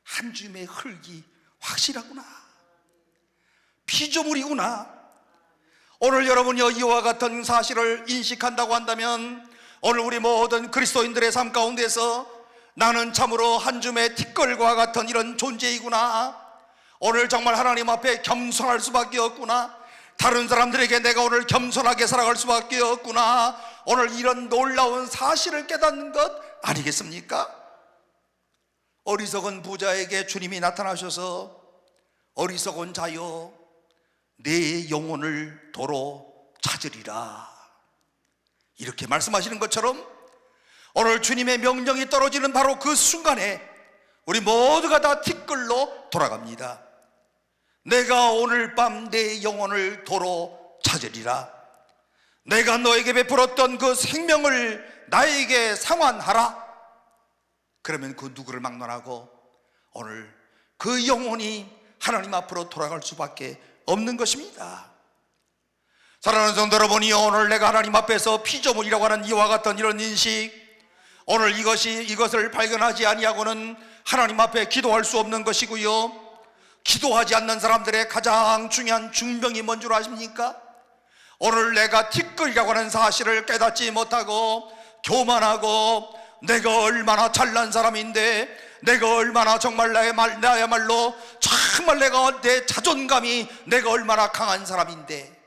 한 줌의 흙이 확실하구나, 피조물이구나. 오늘 여러분이 이와 같은 사실을 인식한다고 한다면 오늘 우리 모든 그리스도인들의 삶 가운데서 나는 참으로 한 줌의 티끌과 같은 이런 존재이구나, 오늘 정말 하나님 앞에 겸손할 수밖에 없구나, 다른 사람들에게 내가 오늘 겸손하게 살아갈 수밖에 없구나, 오늘 이런 놀라운 사실을 깨닫는 것 아니겠습니까? 어리석은 부자에게 주님이 나타나셔서 어리석은 자여 내 영혼을 도로 찾으리라. 이렇게 말씀하시는 것처럼 오늘 주님의 명령이 떨어지는 바로 그 순간에 우리 모두가 다 티끌로 돌아갑니다. 내가 오늘 밤 내 영혼을 도로 찾으리라. 내가 너에게 베풀었던 그 생명을 나에게 상환하라. 그러면 그 누구를 막론하고 오늘 그 영혼이 하나님 앞으로 돌아갈 수밖에 없는 것입니다. 사랑하는 성도 여러분이, 오늘 내가 하나님 앞에서 피조물이라고 하는 이와 같은 이런 인식, 오늘 이것을 발견하지 아니하고는 하나님 앞에 기도할 수 없는 것이고요, 기도하지 않는 사람들의 가장 중요한 중병이 뭔 줄 아십니까? 오늘 내가 티끌이라고 하는 사실을 깨닫지 못하고 교만하고 내가 얼마나 잘난 사람인데, 내가 얼마나 정말 나야말로 정말 내 자존감이 내가 얼마나 강한 사람인데,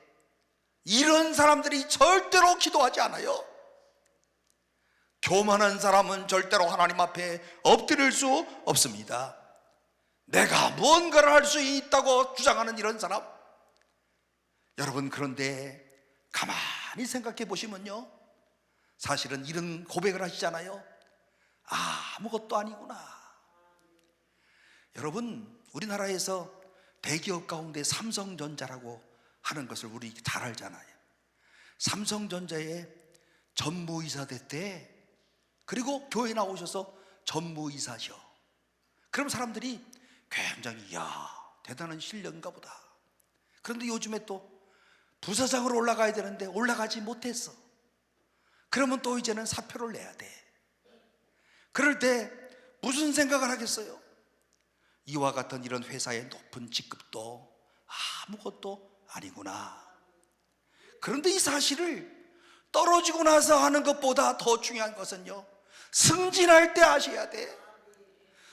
이런 사람들이 절대로 기도하지 않아요. 교만한 사람은 절대로 하나님 앞에 엎드릴 수 없습니다. 내가 무언가를 할 수 있다고 주장하는 이런 사람, 여러분, 그런데 가만히 생각해 보시면요, 사실은 이런 고백을 하시잖아요. 아무것도 아니구나. 여러분, 우리나라에서 대기업 가운데 삼성전자라고 하는 것을 우리 잘 알잖아요. 삼성전자에 전무이사 됐대. 그리고 교회 나오셔서 전무이사셔. 그럼 사람들이 굉장히 대단한 실력인가 보다. 그런데 요즘에 또 부사장으로 올라가야 되는데 올라가지 못했어. 그러면 또 이제는 사표를 내야 돼. 그럴 때 무슨 생각을 하겠어요? 이와 같은 이런 회사의 높은 직급도 아무것도 아니구나. 그런데 이 사실을 떨어지고 나서 하는 것보다 더 중요한 것은요, 승진할 때 하셔야 돼.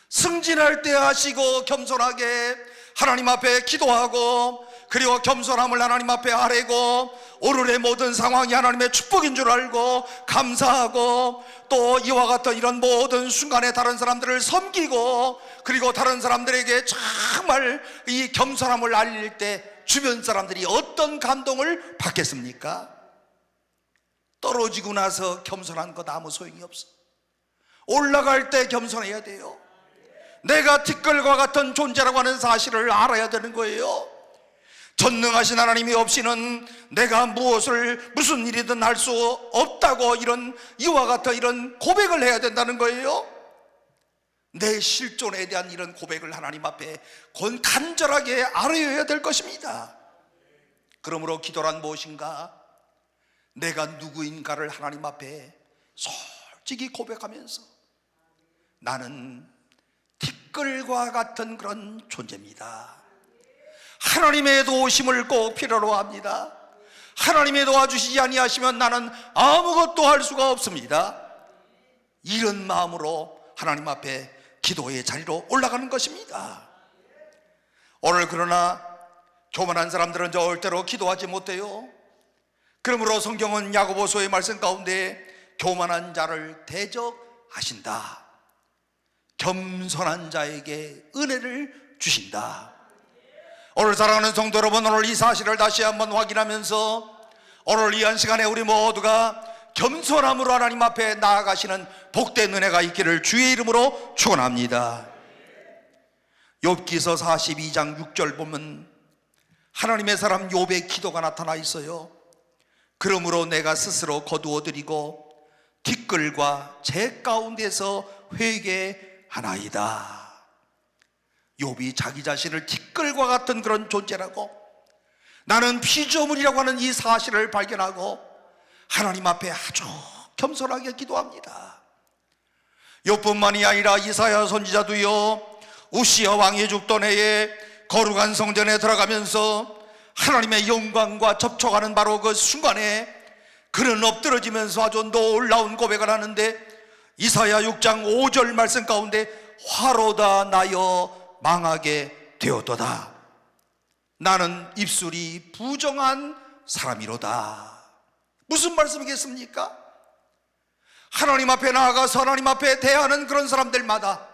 승진할 때 하시고 겸손하게 하나님 앞에 기도하고, 그리고 겸손함을 하나님 앞에 아뢰고, 오늘의 모든 상황이 하나님의 축복인 줄 알고 감사하고, 또 이와 같은 이런 모든 순간에 다른 사람들을 섬기고, 그리고 다른 사람들에게 정말 이 겸손함을 알릴 때 주변 사람들이 어떤 감동을 받겠습니까? 떨어지고 나서 겸손한 것 아무 소용이 없어. 올라갈 때 겸손해야 돼요. 내가 티끌과 같은 존재라고 하는 사실을 알아야 되는 거예요. 전능하신 하나님이 없이는 내가 무슨 일이든 할 수 없다고, 이와 같은 이런 고백을 해야 된다는 거예요. 내 실존에 대한 이런 고백을 하나님 앞에 간절하게 아뢰어야 될 것입니다. 그러므로 기도란 무엇인가? 내가 누구인가를 하나님 앞에 솔직히 고백하면서, 나는 티끌과 같은 그런 존재입니다. 하나님의 도우심을 꼭 필요로 합니다. 하나님의 도와주시지 아니하시면 나는 아무것도 할 수가 없습니다. 이런 마음으로 하나님 앞에 기도의 자리로 올라가는 것입니다. 오늘 그러나 교만한 사람들은 절대로 기도하지 못해요. 그러므로 성경은 야고보서의 말씀 가운데 교만한 자를 대적하신다, 겸손한 자에게 은혜를 주신다. 오늘 사랑하는 성도 여러분, 오늘 이 사실을 다시 한번 확인하면서 오늘 이 한 시간에 우리 모두가 겸손함으로 하나님 앞에 나아가시는 복된 은혜가 있기를 주의 이름으로 축원합니다. 욥기서 42장 6절 보면 하나님의 사람 욥의 기도가 나타나 있어요. 그러므로 내가 스스로 거두어드리고 티끌과 재 가운데서 회개하나이다. 욥이 자기 자신을 티끌과 같은 그런 존재라고, 나는 피조물이라고 하는 이 사실을 발견하고 하나님 앞에 아주 겸손하게 기도합니다. 욥뿐만이 아니라 이사야 선지자도요, 우시야 왕이 죽던 해에 거룩한 성전에 들어가면서 하나님의 영광과 접촉하는 바로 그 순간에 그는 엎드러지면서 아주 놀라운 고백을 하는데, 이사야 6장 5절 말씀 가운데 화로다 나여 망하게 되었도다. 나는 입술이 부정한 사람이로다. 무슨 말씀이겠습니까? 하나님 앞에 나아가서 하나님 앞에 대하는 그런 사람들마다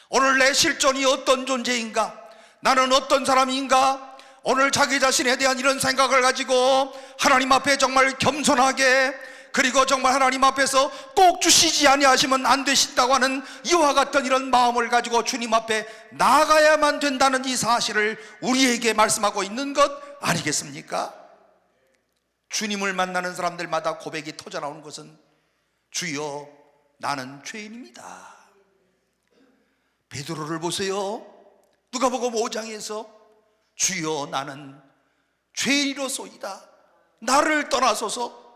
오늘 내 실존이 어떤 존재인가, 나는 어떤 사람인가, 오늘 자기 자신에 대한 이런 생각을 가지고 하나님 앞에 정말 겸손하게, 그리고 정말 하나님 앞에서 꼭 주시지 아니하시면 안 되신다고 하는 이와 같은 이런 마음을 가지고 주님 앞에 나가야만 된다는 이 사실을 우리에게 말씀하고 있는 것 아니겠습니까? 주님을 만나는 사람들마다 고백이 터져나오는 것은 주여 나는 죄인입니다. 베드로를 보세요. 누가복음 5장에서 주여 나는 죄인이로소이다, 나를 떠나소서.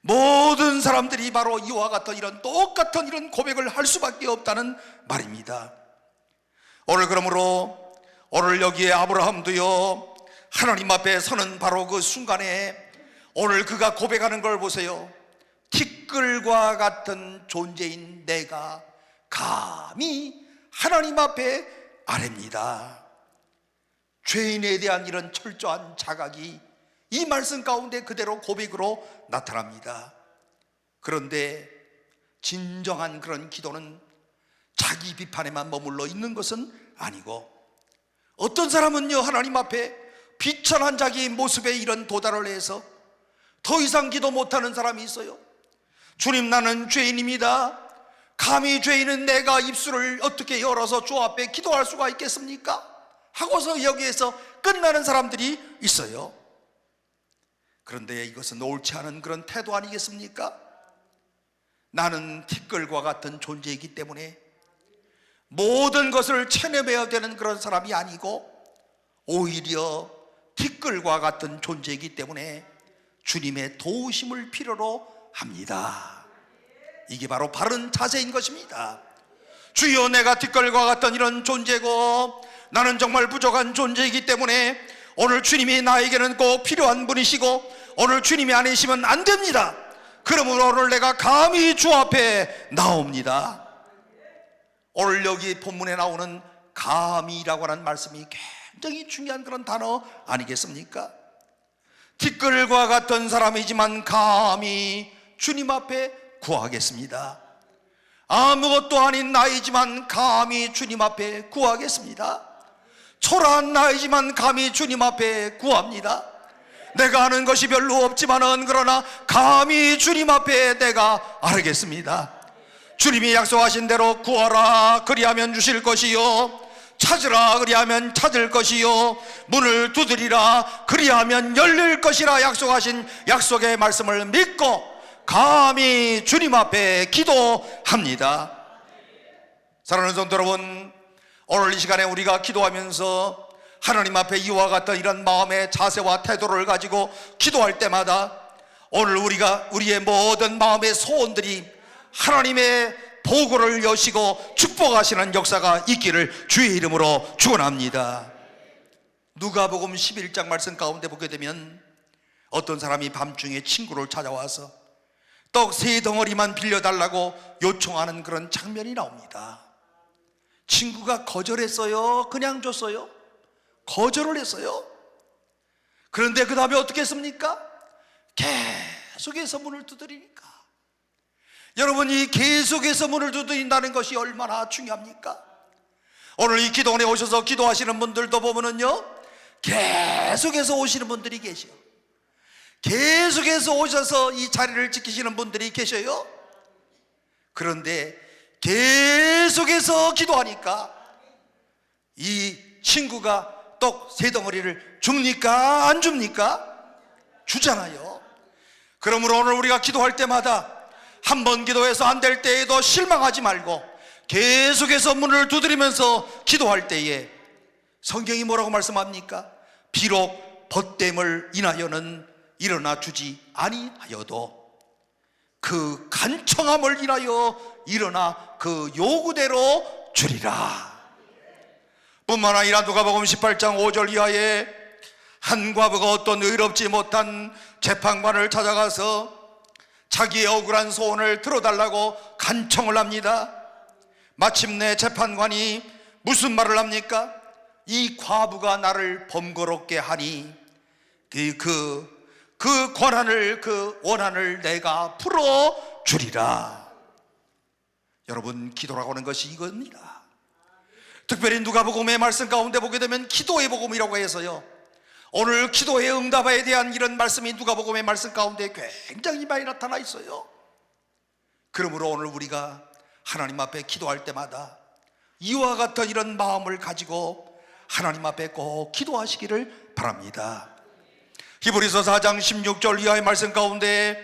모든 사람들이 바로 이와 같은 이런 똑같은 이런 고백을 할 수밖에 없다는 말입니다. 오늘 그러므로 오늘 여기에 아브라함도요, 하나님 앞에 서는 바로 그 순간에 오늘 그가 고백하는 걸 보세요. 티끌과 같은 존재인 내가 감히 하나님 앞에 아뢰입니다. 죄인에 대한 이런 철저한 자각이 이 말씀 가운데 그대로 고백으로 나타납니다. 그런데 진정한 그런 기도는 자기 비판에만 머물러 있는 것은 아니고, 어떤 사람은요 하나님 앞에 비천한 자기 모습에 이런 도달을 해서 더 이상 기도 못하는 사람이 있어요. 주님 나는 죄인입니다. 감히 죄인은 내가 입술을 어떻게 열어서 주 앞에 기도할 수가 있겠습니까? 하고서 여기에서 끝나는 사람들이 있어요. 그런데 이것은 옳지 않은 그런 태도 아니겠습니까? 나는 티끌과 같은 존재이기 때문에 모든 것을 체념해야 되는 그런 사람이 아니고, 오히려 티끌과 같은 존재이기 때문에 주님의 도우심을 필요로 합니다. 이게 바로 바른 자세인 것입니다. 주여 내가 티끌과 같은 이런 존재고 나는 정말 부족한 존재이기 때문에 오늘 주님이 나에게는 꼭 필요한 분이시고 오늘 주님이 아니시면 안 됩니다. 그러므로 오늘 내가 감히 주 앞에 나옵니다. 오늘 여기 본문에 나오는 감히라고 하는 말씀이 굉장히 중요한 그런 단어 아니겠습니까? 티끌과 같은 사람이지만 감히 주님 앞에 구하겠습니다. 아무것도 아닌 나이지만 감히 주님 앞에 구하겠습니다. 초라한 나이지만 감히 주님 앞에 구합니다. 내가 하는 것이 별로 없지만은 그러나 감히 주님 앞에 내가 아뢰겠습니다. 주님이 약속하신 대로 구하라 그리하면 주실 것이요, 찾으라 그리하면 찾을 것이요, 문을 두드리라 그리하면 열릴 것이라 약속하신 약속의 말씀을 믿고 감히 주님 앞에 기도합니다. 사랑하는 성도 여러분, 오늘 이 시간에 우리가 기도하면서 하나님 앞에 이와 같은 이런 마음의 자세와 태도를 가지고 기도할 때마다 오늘 우리의 모든 마음의 소원들이 하나님의 보고를 여시고 축복하시는 역사가 있기를 주의 이름으로 축원합니다. 누가복음 11장 말씀 가운데 보게 되면 어떤 사람이 밤중에 친구를 찾아와서 떡 3덩어리만 빌려달라고 요청하는 그런 장면이 나옵니다. 친구가 거절했어요? 그냥 줬어요? 거절을 했어요. 그런데 그 다음에 어떻게 했습니까? 계속해서 문을 두드리니까. 여러분이 계속해서 문을 두드린다는 것이 얼마나 중요합니까? 오늘 이 기도원에 오셔서 기도하시는 분들도 보면은요, 계속해서 오시는 분들이 계셔요. 계속해서 오셔서 이 자리를 지키시는 분들이 계셔요. 그런데 계속해서 기도하니까 이 친구가 떡 3덩어리를 줍니까? 안 줍니까? 주잖아요. 그러므로 오늘 우리가 기도할 때마다 한 번 기도해서 안 될 때에도 실망하지 말고 계속해서 문을 두드리면서 기도할 때에 성경이 뭐라고 말씀합니까? 비록 벗됨을 인하여는 일어나 주지 아니하여도 그 간청함을 인하여 일어나 그 요구대로 주리라. 뿐만 아니라 누가복음 18장 5절 이하에 한 과부가 어떤 의롭지 못한 재판관을 찾아가서 자기의 억울한 소원을 들어달라고 간청을 합니다. 마침내 재판관이 무슨 말을 합니까? 이 과부가 나를 번거롭게 하니 그 권한을, 그 원한을 내가 풀어주리라. 여러분, 기도라고 하는 것이 이겁니다. 특별히 누가복음의 말씀 가운데 보게 되면 기도의 복음이라고 해서요, 오늘 기도의 응답에 대한 이런 말씀이 누가복음의 말씀 가운데 굉장히 많이 나타나 있어요. 그러므로 오늘 우리가 하나님 앞에 기도할 때마다 이와 같은 이런 마음을 가지고 하나님 앞에 꼭 기도하시기를 바랍니다. 히브리서 4장 16절 이하의 말씀 가운데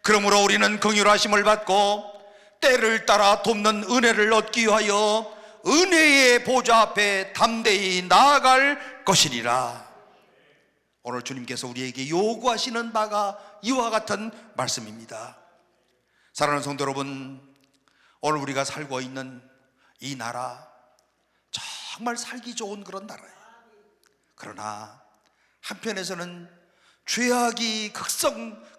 그러므로 우리는 긍휼하심을 받고 때를 따라 돕는 은혜를 얻기 위하여 은혜의 보좌 앞에 담대히 나아갈 것이니라. 오늘 주님께서 우리에게 요구하시는 바가 이와 같은 말씀입니다. 사랑하는 성도 여러분, 오늘 우리가 살고 있는 이 나라 정말 살기 좋은 그런 나라예요. 그러나 한편에서는 죄악이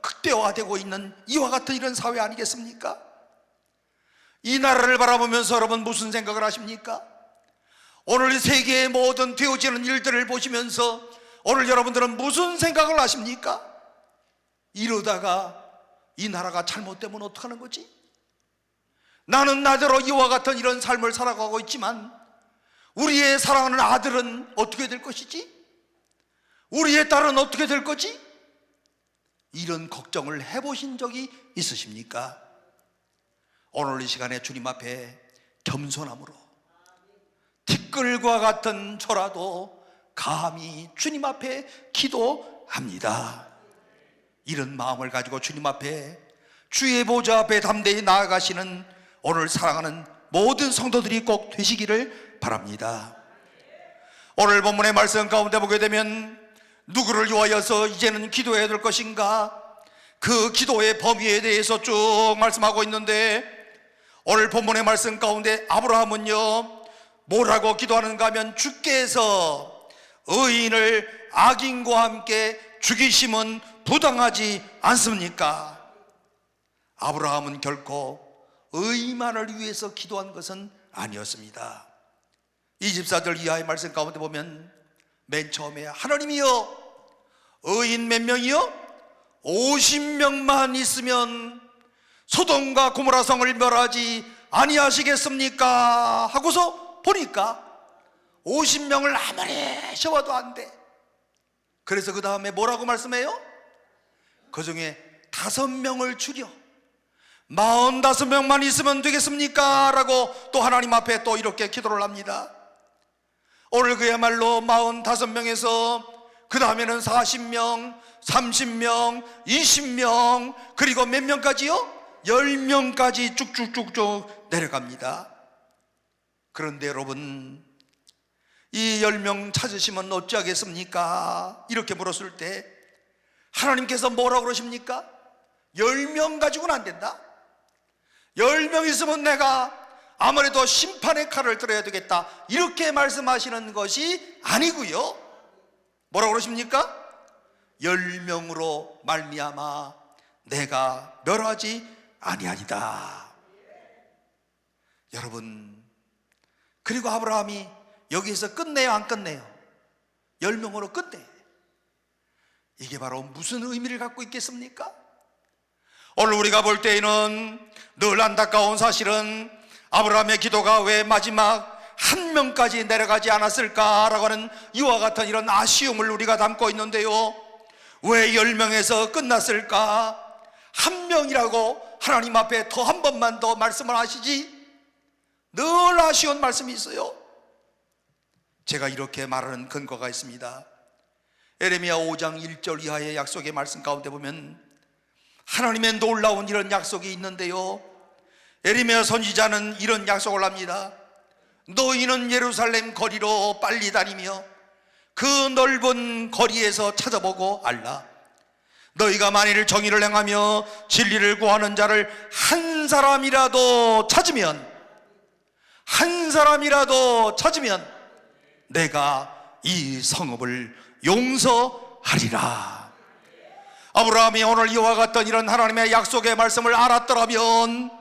극대화되고 있는 이와 같은 이런 사회 아니겠습니까? 이 나라를 바라보면서 여러분 무슨 생각을 하십니까? 오늘 이 세계의 모든 되어지는 일들을 보시면서 오늘 여러분들은 무슨 생각을 하십니까? 이러다가 이 나라가 잘못되면 어떡하는 거지? 나는 나대로 이와 같은 이런 삶을 살아가고 있지만 우리의 사랑하는 아들은 어떻게 될 것이지? 우리의 딸은 어떻게 될 거지? 이런 걱정을 해보신 적이 있으십니까? 오늘 이 시간에 주님 앞에 겸손함으로 티끌과 같은 저라도 감히 주님 앞에 기도합니다. 이런 마음을 가지고 주님 앞에 주의 보좌 앞에 담대히 나아가시는 오늘 사랑하는 모든 성도들이 꼭 되시기를 바랍니다. 오늘 본문의 말씀 가운데 보게 되면 누구를 위하여서 이제는 기도해야 될 것인가, 그 기도의 범위에 대해서 쭉 말씀하고 있는데 오늘 본문의 말씀 가운데 아브라함은요 뭐라고 기도하는가 하면 주께서 의인을 악인과 함께 죽이심은 부당하지 않습니까? 아브라함은 결코 의만을 위해서 기도한 것은 아니었습니다. 24절 이하의 말씀 가운데 보면 맨 처음에 하나님이여 의인 몇 명이요? 50명만 있으면 소돔과 고모라 성을 멸하지 아니하시겠습니까? 하고서 보니까 50명을 아무리 세워도 안 돼. 그래서 그 다음에 뭐라고 말씀해요? 그 중에 5명을 줄여 45명만 있으면 되겠습니까? 라고 또 하나님 앞에 또 이렇게 기도를 합니다. 오늘 그야말로 45명에서 그 다음에는 40명, 30명, 20명, 그리고 몇 명까지요? 10명까지 쭉쭉쭉쭉 내려갑니다. 그런데 여러분, 이 10명 찾으시면 어찌하겠습니까? 이렇게 물었을 때 하나님께서 뭐라고 그러십니까? 10명 가지고는 안 된다. 10명 있으면 내가 아무래도 심판의 칼을 들어야 되겠다, 이렇게 말씀하시는 것이 아니고요. 뭐라고 그러십니까? 10명으로 말미암아 내가 멸하지 아니하리다. 여러분, 그리고 아브라함이 여기에서 끝내요, 안 끝내요? 10명으로 끝내. 이게 바로 무슨 의미를 갖고 있겠습니까? 오늘 우리가 볼 때에는 늘 안타까운 사실은 아브라함의 기도가 왜 마지막 1명까지 내려가지 않았을까라고 하는 이와 같은 이런 아쉬움을 우리가 담고 있는데요, 왜 10명에서 끝났을까? 1명이라고 하나님 앞에 더 한 번만 더 말씀을 하시지, 늘 아쉬운 말씀이 있어요. 제가 이렇게 말하는 근거가 있습니다. 에레미야 5장 1절 이하의 약속의 말씀 가운데 보면 하나님의 놀라운 이런 약속이 있는데요, 에레미야 선지자는 이런 약속을 합니다. 너희는 예루살렘 거리로 빨리 다니며 그 넓은 거리에서 찾아보고 알라. 너희가 만일 정의를 행하며 진리를 구하는 자를 한 사람이라도 찾으면, 한 사람이라도 찾으면 내가 이 성읍을 용서하리라. 아브라함이 오늘 이와 같던 이런 하나님의 약속의 말씀을 알았더라면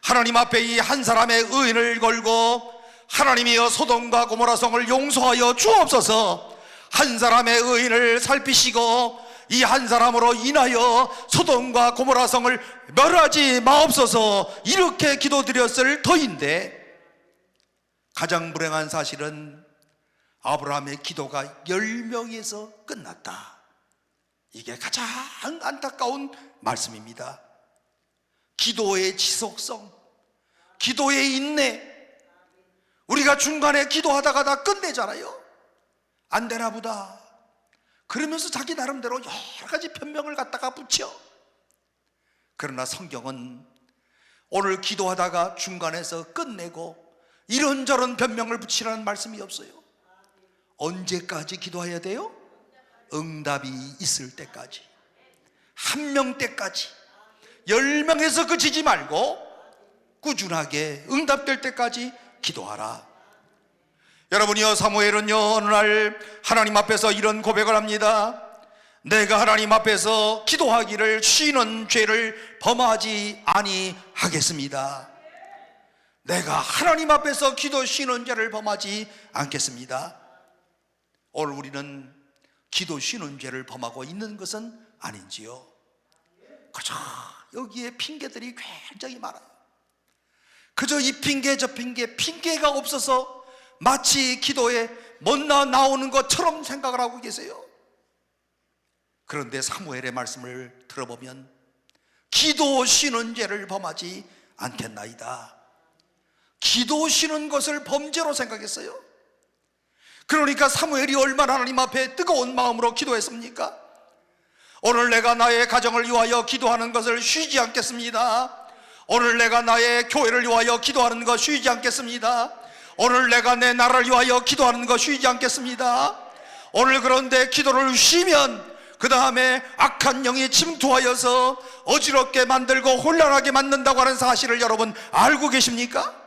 하나님 앞에 이 한 사람의 의인을 걸고 하나님이여 소돔과 고모라 성을 용서하여 주옵소서, 한 사람의 의인을 살피시고 이 한 사람으로 인하여 소돔과 고모라 성을 멸하지 마옵소서, 이렇게 기도드렸을 터인데 가장 불행한 사실은 아브라함의 기도가 10명에서 끝났다. 이게 가장 안타까운 말씀입니다. 기도의 지속성, 기도의 인내. 우리가 중간에 기도하다가 다 끝내잖아요. 안 되나 보다 그러면서 자기 나름대로 여러 가지 변명을 갖다가 붙여. 그러나 성경은 오늘 기도하다가 중간에서 끝내고 이런저런 변명을 붙이라는 말씀이 없어요. 언제까지 기도해야 돼요? 응답이 있을 때까지, 한 명 때까지. 10명에서 그치지 말고 꾸준하게 응답될 때까지 기도하라. 여러분이요, 사무엘은요 어느 날 하나님 앞에서 이런 고백을 합니다. 내가 하나님 앞에서 기도하기를 쉬는 죄를 범하지 아니하겠습니다. 내가 하나님 앞에서 기도 쉬는 죄를 범하지 않겠습니다. 오늘 우리는 기도 쉬는 죄를 범하고 있는 것은 아닌지요? 그저 여기에 핑계들이 굉장히 많아요. 그저 이 핑계 저 핑계, 핑계가 없어서 마치 기도에 못나 나오는 것처럼 생각을 하고 계세요. 그런데 사무엘의 말씀을 들어보면 기도 쉬는 죄를 범하지 않겠나이다. 기도 쉬는 것을 범죄로 생각했어요. 그러니까 사무엘이 얼마나 하나님 앞에 뜨거운 마음으로 기도했습니까? 오늘 내가 나의 가정을 위하여 기도하는 것을 쉬지 않겠습니다. 오늘 내가 나의 교회를 위하여 기도하는 것 쉬지 않겠습니다. 오늘 내가 내 나라를 위하여 기도하는 것 쉬지 않겠습니다. 오늘 그런데 기도를 쉬면 그 다음에 악한 영이 침투하여서 어지럽게 만들고 혼란하게 만든다고 하는 사실을 여러분 알고 계십니까?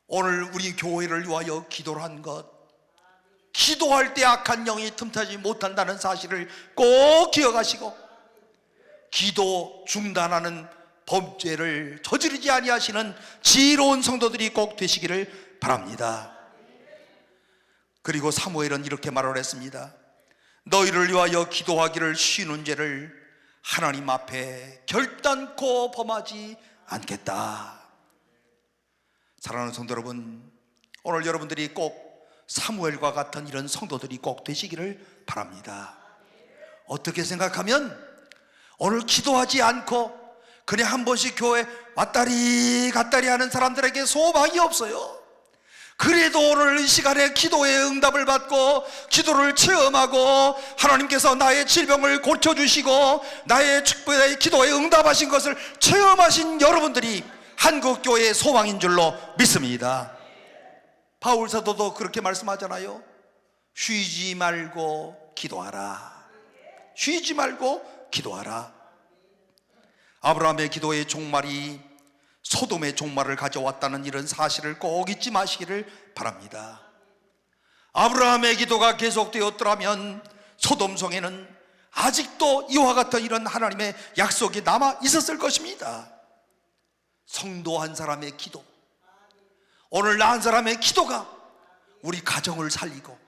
오늘 우리 교회를 위하여 기도를 한 것, 기도할 때 악한 영이 틈타지 못한다는 사실을 꼭 기억하시고 기도 중단하는 범죄를 저지르지 아니하시는 지혜로운 성도들이 꼭 되시기를 바랍니다. 그리고 사무엘은 이렇게 말을 했습니다. 너희를 위하여 기도하기를 쉬는 죄를 하나님 앞에 결단코 범하지 않겠다. 사랑하는 성도 여러분, 오늘 여러분들이 꼭 사무엘과 같은 이런 성도들이 꼭 되시기를 바랍니다. 어떻게 생각하면 오늘 기도하지 않고 그냥 한 번씩 교회 왔다리 갔다리 하는 사람들에게 소망이 없어요. 그래도 오늘 이 시간에 기도의 응답을 받고 기도를 체험하고 하나님께서 나의 질병을 고쳐주시고 나의 축복의 기도에 응답하신 것을 체험하신 여러분들이 한국교회의 소망인 줄로 믿습니다. 바울 사도도 그렇게 말씀하잖아요. 쉬지 말고 기도하라. 쉬지 말고 기도하라. 아브라함의 기도의 종말이 소돔의 종말을 가져왔다는 이런 사실을 꼭 잊지 마시기를 바랍니다. 아브라함의 기도가 계속되었더라면 소돔성에는 아직도 이와 같은 이런 하나님의 약속이 남아 있었을 것입니다. 성도 한 사람의 기도, 오늘 나 한 사람의 기도가 우리 가정을 살리고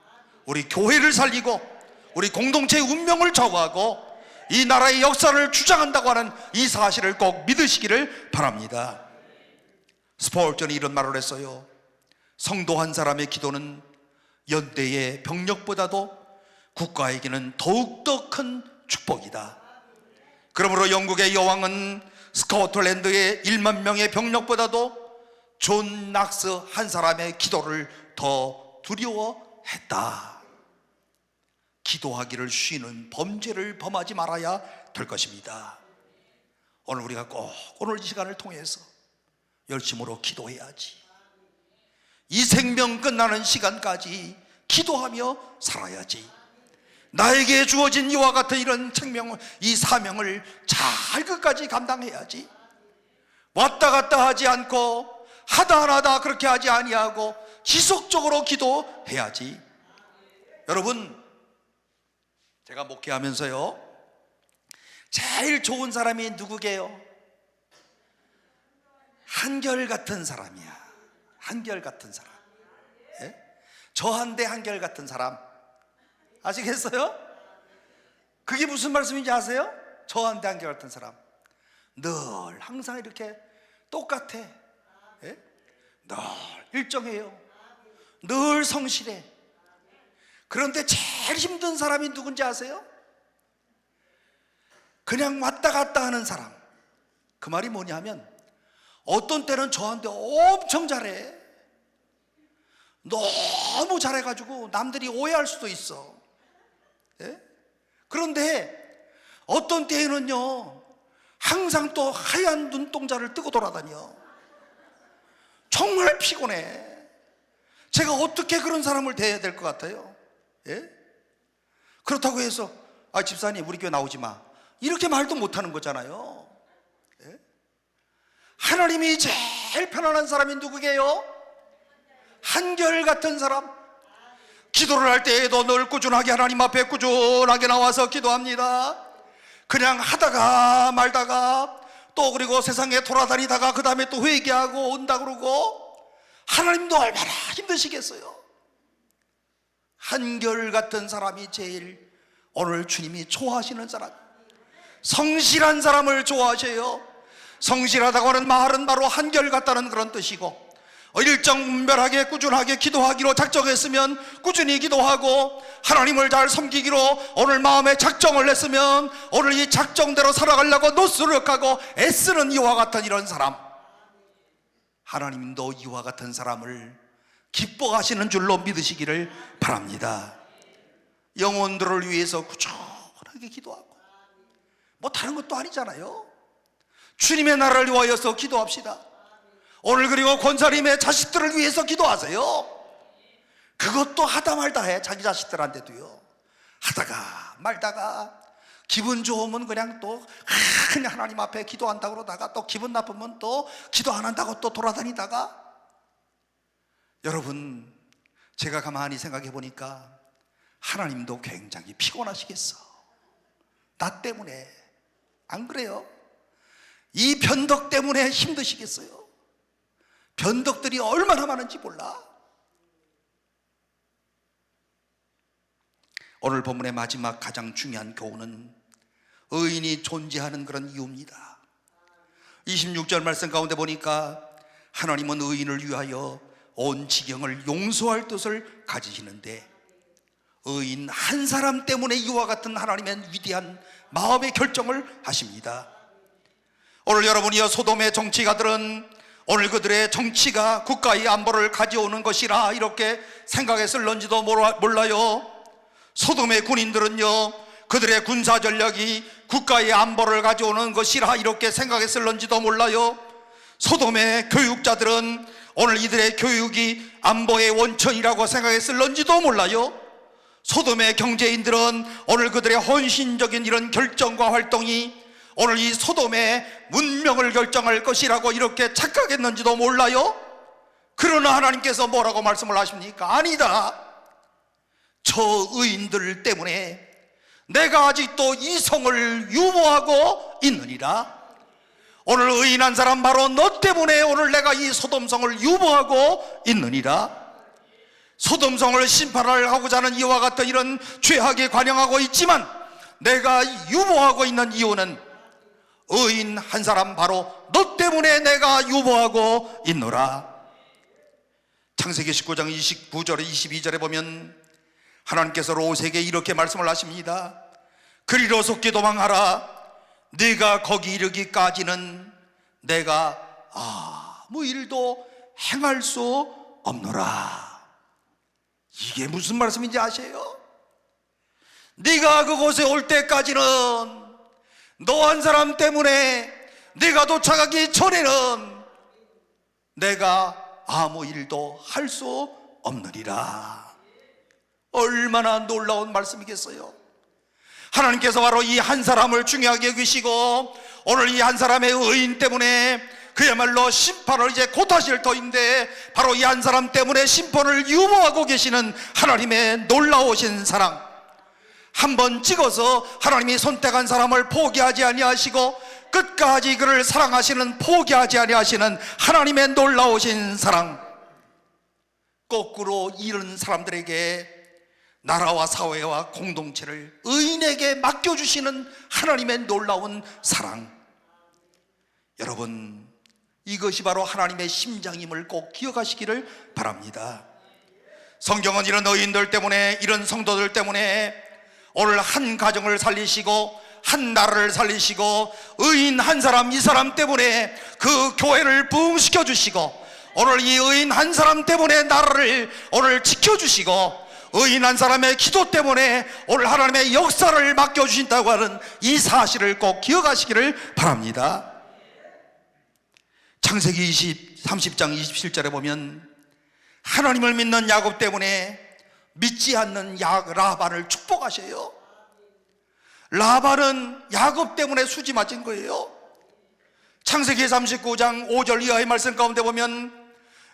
우리 교회를 살리고 우리 공동체의 운명을 좌우하고 이 나라의 역사를 주장한다고 하는 이 사실을 꼭 믿으시기를 바랍니다. 스폴전이 이런 말을 했어요. 성도 한 사람의 기도는 연대의 병력보다도 국가에게는 더욱더 큰 축복이다. 그러므로 영국의 여왕은 스코틀랜드의 1만 명의 병력보다도 존 낙스 한 사람의 기도를 더 두려워했다. 기도하기를 쉬는 범죄를 범하지 말아야 될 것입니다. 오늘 우리가 꼭 오늘 이 시간을 통해서 열심으로 기도해야지. 이 생명 끝나는 시간까지 기도하며 살아야지. 나에게 주어진 이와 같은 이런 생명, 이 사명을 잘 끝까지 감당해야지. 왔다 갔다 하지 않고 하다 안 하다 그렇게 하지 아니하고 지속적으로 기도해야지. 여러분, 제가 목회하면서요 제일 좋은 사람이 누구게요? 한결같은 사람이야. 한결같은 사람. 예? 저한테 한결같은 사람 아시겠어요? 그게 무슨 말씀인지 아세요? 저한테 한결같은 사람. 늘 항상 이렇게 똑같아. 예? 늘 일정해요. 늘 성실해. 그런데 제일 힘든 사람이 누군지 아세요? 그냥 왔다 갔다 하는 사람. 그 말이 뭐냐면 어떤 때는 저한테 엄청 잘해. 너무 잘해가지고 남들이 오해할 수도 있어. 예? 그런데 어떤 때에는요 항상 또 하얀 눈동자를 뜨고 돌아다녀. 정말 피곤해. 제가 어떻게 그런 사람을 대해야 될 것 같아요? 예? 그렇다고 해서 집사님 우리 교회 나오지 마, 이렇게 말도 못하는 거잖아요. 예? 하나님이 제일 편안한 사람이 누구게요? 한결같은 사람. 기도를 할 때에도 늘 꾸준하게 하나님 앞에 꾸준하게 나와서 기도합니다. 그냥 하다가 말다가 또 그리고 세상에 돌아다니다가 그 다음에 또 회개하고 온다 그러고, 하나님도 얼마나 힘드시겠어요. 한결같은 사람이 제일 오늘 주님이 좋아하시는 사람, 성실한 사람을 좋아하셔요. 성실하다고 하는 말은 바로 한결같다는 그런 뜻이고, 일정분별하게 꾸준하게 기도하기로 작정했으면 꾸준히 기도하고, 하나님을 잘 섬기기로 오늘 마음에 작정을 했으면 오늘 이 작정대로 살아가려고 노력하고 애쓰는 이와 같은 이런 사람, 하나님도 이와 같은 사람을 기뻐하시는 줄로 믿으시기를 바랍니다. 영혼들을 위해서 꾸준하게 기도하고, 뭐 다른 것도 아니잖아요. 주님의 나라를 위하여서 기도합시다. 오늘 그리고 권사님의 자식들을 위해서 기도하세요. 그것도 하다 말다 해. 자기 자식들한테도요. 하다가 말다가 기분 좋으면 그냥 또 그냥 하나님 앞에 기도한다고 그러다가 또 기분 나쁘면 또 기도 안 한다고 또 돌아다니다가, 여러분 제가 가만히 생각해 보니까 하나님도 굉장히 피곤하시겠어. 나 때문에. 안 그래요? 이 변덕 때문에 힘드시겠어요. 변덕들이 얼마나 많은지 몰라. 오늘 본문의 마지막 가장 중요한 교훈은 의인이 존재하는 그런 이유입니다. 26절 말씀 가운데 보니까 하나님은 의인을 위하여 온 지경을 용서할 뜻을 가지시는데, 의인 한 사람 때문에 이와 같은 하나님의 위대한 마음의 결정을 하십니다. 오늘 여러분이여, 소돔의 정치가들은 오늘 그들의 정치가 국가의 안보를 가져오는 것이라 이렇게 생각했을런지도 몰라요. 소돔의 군인들은요, 그들의 군사 전략이 국가의 안보를 가져오는 것이라 이렇게 생각했을런지도 몰라요. 소돔의 교육자들은 오늘 이들의 교육이 안보의 원천이라고 생각했을런지도 몰라요. 소돔의 경제인들은 오늘 그들의 헌신적인 이런 결정과 활동이 오늘 이 소돔의 문명을 결정할 것이라고 이렇게 착각했는지도 몰라요. 그러나 하나님께서 뭐라고 말씀을 하십니까? 아니다. 저 의인들 때문에 내가 아직도 이 성을 유보하고 있느니라. 오늘 의인한 사람 바로 너 때문에 오늘 내가 이 소돔성을 유보하고 있느니라. 소돔성을 심판하고자 하는 이와 같은 이런 죄악에 관영하고 있지만 내가 유보하고 있는 이유는 의인 한 사람 바로 너 때문에 내가 유보하고 있노라. 창세기 19장 29절에 22절에 보면 하나님께서 롯에게 이렇게 말씀을 하십니다. 그리로서 기도망하라. 네가 거기 이르기까지는 내가 아무 일도 행할 수 없노라. 이게 무슨 말씀인지 아세요? 네가 그곳에 올 때까지는 너 한 사람 때문에 네가 도착하기 전에는 내가 아무 일도 할 수 없느니라. 얼마나 놀라운 말씀이겠어요. 하나님께서 바로 이 한 사람을 중요하게 여기시고 오늘 이 한 사람의 의인 때문에 그야말로 심판을 이제 곧 하실 터인데, 바로 이 한 사람 때문에 심판을 유보하고 계시는 하나님의 놀라우신 사랑, 한번 찍어서 하나님이 선택한 사람을 포기하지 아니하시고 끝까지 그를 사랑하시는, 포기하지 아니하시는 하나님의 놀라우신 사랑, 거꾸로 이런 사람들에게 나라와 사회와 공동체를 의인에게 맡겨주시는 하나님의 놀라운 사랑. 여러분, 이것이 바로 하나님의 심장임을 꼭 기억하시기를 바랍니다. 성경은 이런 의인들 때문에, 이런 성도들 때문에 오늘 한 가정을 살리시고 한 나라를 살리시고 의인 한 사람, 이 사람 때문에 그 교회를 부흥시켜 주시고, 오늘 이 의인 한 사람 때문에 나라를 오늘 지켜주시고, 의인 한 사람의 기도 때문에 오늘 하나님의 역사를 맡겨주신다고 하는 이 사실을 꼭 기억하시기를 바랍니다. 창세기 30장 27절에 보면 하나님을 믿는 야곱 때문에 믿지 않는 라반을 축복하셔요. 라반은 야곱 때문에 수지 맞은 거예요. 창세기 39장 5절 이하의 말씀 가운데 보면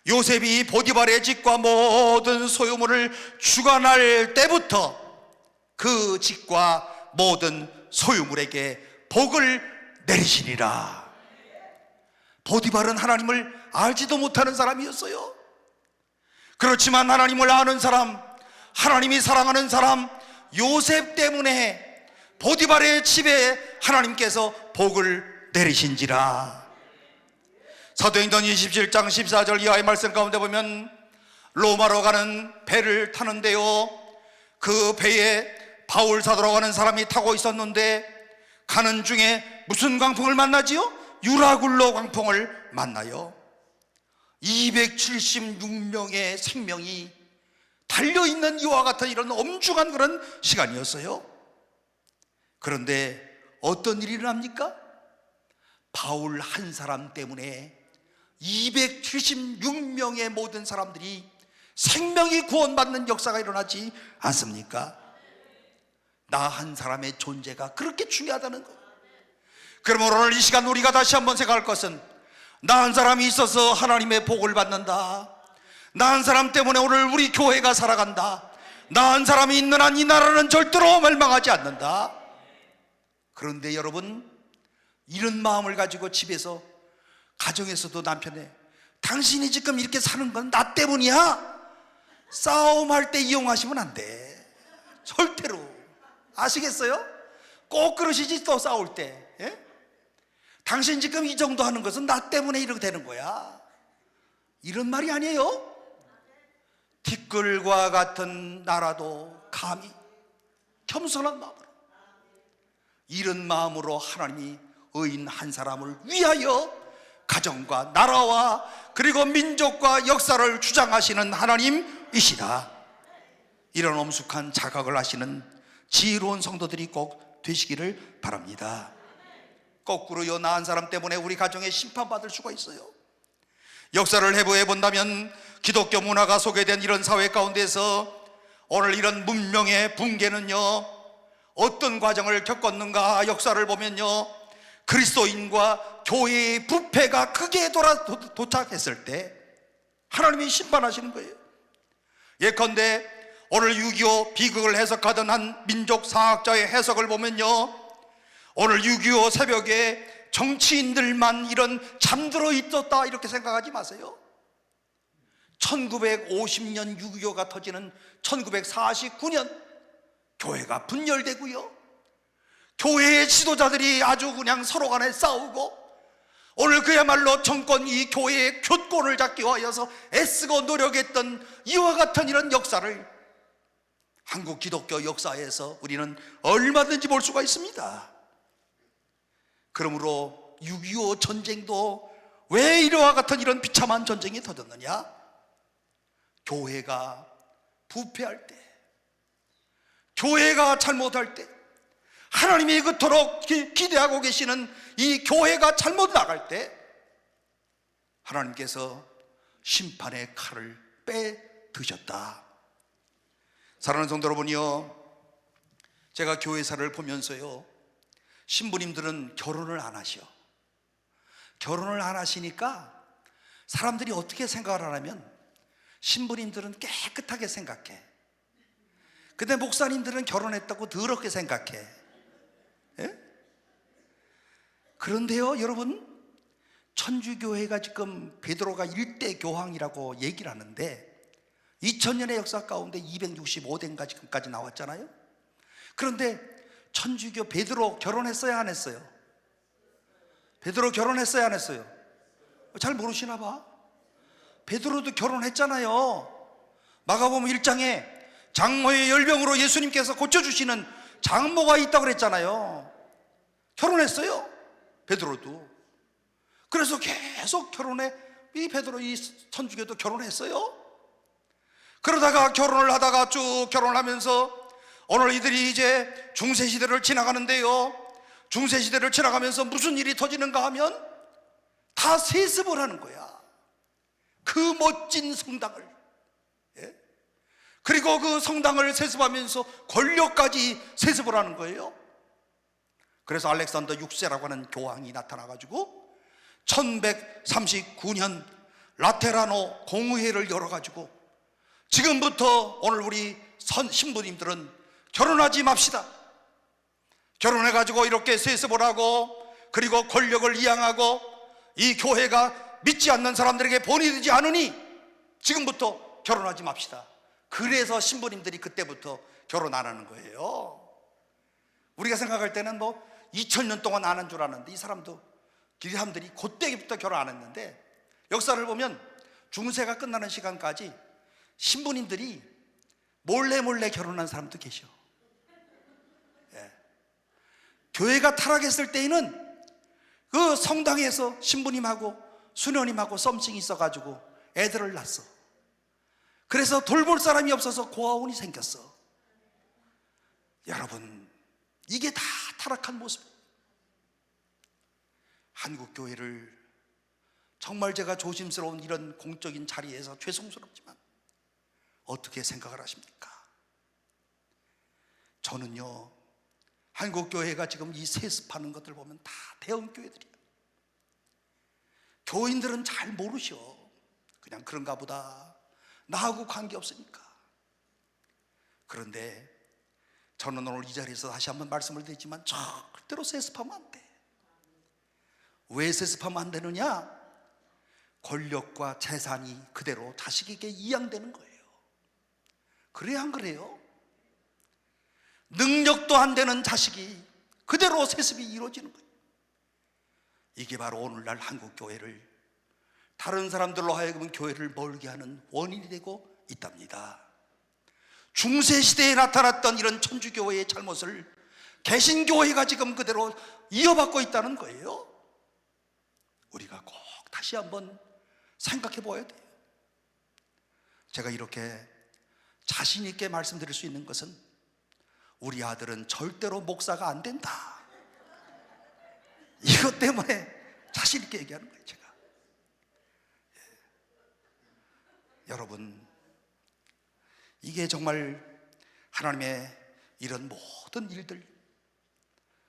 요셉이 보디발의 집과 모든 소유물을 주관할 때부터 그 집과 모든 소유물에게 복을 내리시리라. 보디발은 하나님을 알지도 못하는 사람이었어요. 그렇지만 하나님을 아는 사람, 하나님이 사랑하는 사람 요셉 때문에 보디발의 집에 하나님께서 복을 내리신지라. 사도행전 27장 14절 이하의 말씀 가운데 보면 로마로 가는 배를 타는데요, 그 배에 바울 사도라고 하는 사람이 타고 있었는데 가는 중에 무슨 광풍을 만나지요? 유라굴로 광풍을 만나요. 276명의 생명이 달려있는 이와 같은 이런 엄중한 그런 시간이었어요. 그런데 어떤 일이 일어납니까? 바울 한 사람 때문에 276명의 모든 사람들이 생명이 구원받는 역사가 일어나지 않습니까? 나 한 사람의 존재가 그렇게 중요하다는 것. 그러므로 오늘 이 시간 우리가 다시 한번 생각할 것은, 나 한 사람이 있어서 하나님의 복을 받는다, 나 한 사람 때문에 오늘 우리 교회가 살아간다, 나 한 사람이 있는 한 이 나라는 절대로 멸망하지 않는다. 그런데 여러분, 이런 마음을 가지고 집에서, 가정에서도 남편에, 당신이 지금 이렇게 사는 건 나 때문이야, 싸움할 때 이용하시면 안 돼. 절대로. 아시겠어요? 꼭 그러시지. 또 싸울 때, 예? 당신 지금 이 정도 하는 것은 나 때문에 이렇게 되는 거야, 이런 말이 아니에요. 티끌과 같은 나라도 감히 겸손한 마음으로, 이런 마음으로 하나님이 의인 한 사람을 위하여 가정과 나라와 그리고 민족과 역사를 주장하시는 하나님이시다. 이런 엄숙한 자각을 하시는 지혜로운 성도들이 꼭 되시기를 바랍니다. 거꾸로요, 나 한 사람 때문에 우리 가정에 심판받을 수가 있어요. 역사를 해부해 본다면 기독교 문화가 소개된 이런 사회 가운데서 오늘 이런 문명의 붕괴는요, 어떤 과정을 겪었는가 역사를 보면요, 그리스도인과 교회의 부패가 크게 도착했을 때 하나님이 심판하시는 거예요. 예컨대 오늘 6.25 비극을 해석하던 한 민족 사학자의 해석을 보면요, 오늘 6.25 새벽에 정치인들만 이런 잠들어 있었다 이렇게 생각하지 마세요. 1950년 6.25가 터지는 1949년 교회가 분열되고요, 교회의 지도자들이 아주 그냥 서로 간에 싸우고, 오늘 그야말로 정권이 교회의 교권을 잡기 위하여서 애쓰고 노력했던 이와 같은 이런 역사를 한국 기독교 역사에서 우리는 얼마든지 볼 수가 있습니다. 그러므로 6.25 전쟁도 왜 이와 같은 이런 비참한 전쟁이 터졌느냐? 교회가 부패할 때, 교회가 잘못할 때, 하나님이 그토록 기대하고 계시는 이 교회가 잘못 나갈 때 하나님께서 심판의 칼을 빼드셨다. 사랑하는 성도 여러분이요, 제가 교회사를 보면서요, 신부님들은 결혼을 안 하셔. 결혼을 안 하시니까 사람들이 어떻게 생각을 하냐면, 신부님들은 깨끗하게 생각해. 근데 목사님들은 결혼했다고 더럽게 생각해. 예? 그런데요 여러분, 천주교회가 지금 베드로가 1대 교황이라고 얘기를 하는데 2000년의 역사 가운데 265대인가 지금까지 나왔잖아요. 그런데 천주교 베드로 결혼했어요, 안 했어요? 베드로 결혼했어요, 안 했어요? 잘 모르시나 봐. 베드로도 결혼했잖아요. 마가복음 1장에 장모의 열병으로 예수님께서 고쳐주시는 장모가 있다고 그랬잖아요. 결혼했어요, 베드로도. 그래서 계속 결혼해. 이 베드로, 이 천주교도 결혼했어요. 그러다가 결혼을 하다가 쭉 결혼을 하면서 오늘 이들이 이제 중세시대를 지나가는데요, 중세시대를 지나가면서 무슨 일이 터지는가 하면 다 세습을 하는 거야. 그 멋진 성당을. 예? 그리고 그 성당을 세습하면서 권력까지 세습을 하는 거예요. 그래서 알렉산더 6세라고 하는 교황이 나타나가지고 1139년 라테라노 공의회를 열어가지고 지금부터 오늘 우리 신부님들은 결혼하지 맙시다. 결혼해가지고 이렇게 세습을 하고 그리고 권력을 이양하고 이 교회가 믿지 않는 사람들에게 본이 되지 않으니 지금부터 결혼하지 맙시다. 그래서 신부님들이 그때부터 결혼 안 하는 거예요. 우리가 생각할 때는 뭐 2000년 동안 안 한 줄 아는데 이 사람들이 그때부터 결혼 안 했는데, 역사를 보면 중세가 끝나는 시간까지 신부님들이 몰래 결혼한 사람도 계셔. 예. 교회가 타락했을 때에는 그 성당에서 신부님하고 수녀님하고 썸씽이 있어가지고 애들을 낳았어. 그래서 돌볼 사람이 없어서 고아원이 생겼어. 여러분, 이게 다 타락한 모습. 한국교회를 정말 제가 조심스러운 이런 공적인 자리에서 죄송스럽지만 어떻게 생각을 하십니까? 저는요, 한국교회가 지금 이 세습하는 것들 보면 다 대형교회들이에요. 교인들은 잘 모르셔. 그냥 그런가 보다, 나하고 관계없으니까. 그런데 저는 오늘 이 자리에서 다시 한번 말씀을 드리지만 절대로 세습하면 안 돼. 왜 세습하면 안 되느냐? 권력과 재산이 그대로 자식에게 이양되는 거예요. 그래야 안 그래요? 능력도 안 되는 자식이 그대로 세습이 이루어지는 거예요. 이게 바로 오늘날 한국교회를 다른 사람들로 하여금 교회를 멀게 하는 원인이 되고 있답니다. 중세시대에 나타났던 이런 천주교회의 잘못을 개신교회가 지금 그대로 이어받고 있다는 거예요. 우리가 꼭 다시 한번 생각해 봐야 돼요. 제가 이렇게 자신 있게 말씀드릴 수 있는 것은 우리 아들은 절대로 목사가 안 된다, 이것 때문에 자신 있게 얘기하는 거예요, 제가. 여러분, 이게 정말 하나님의 이런 모든 일들,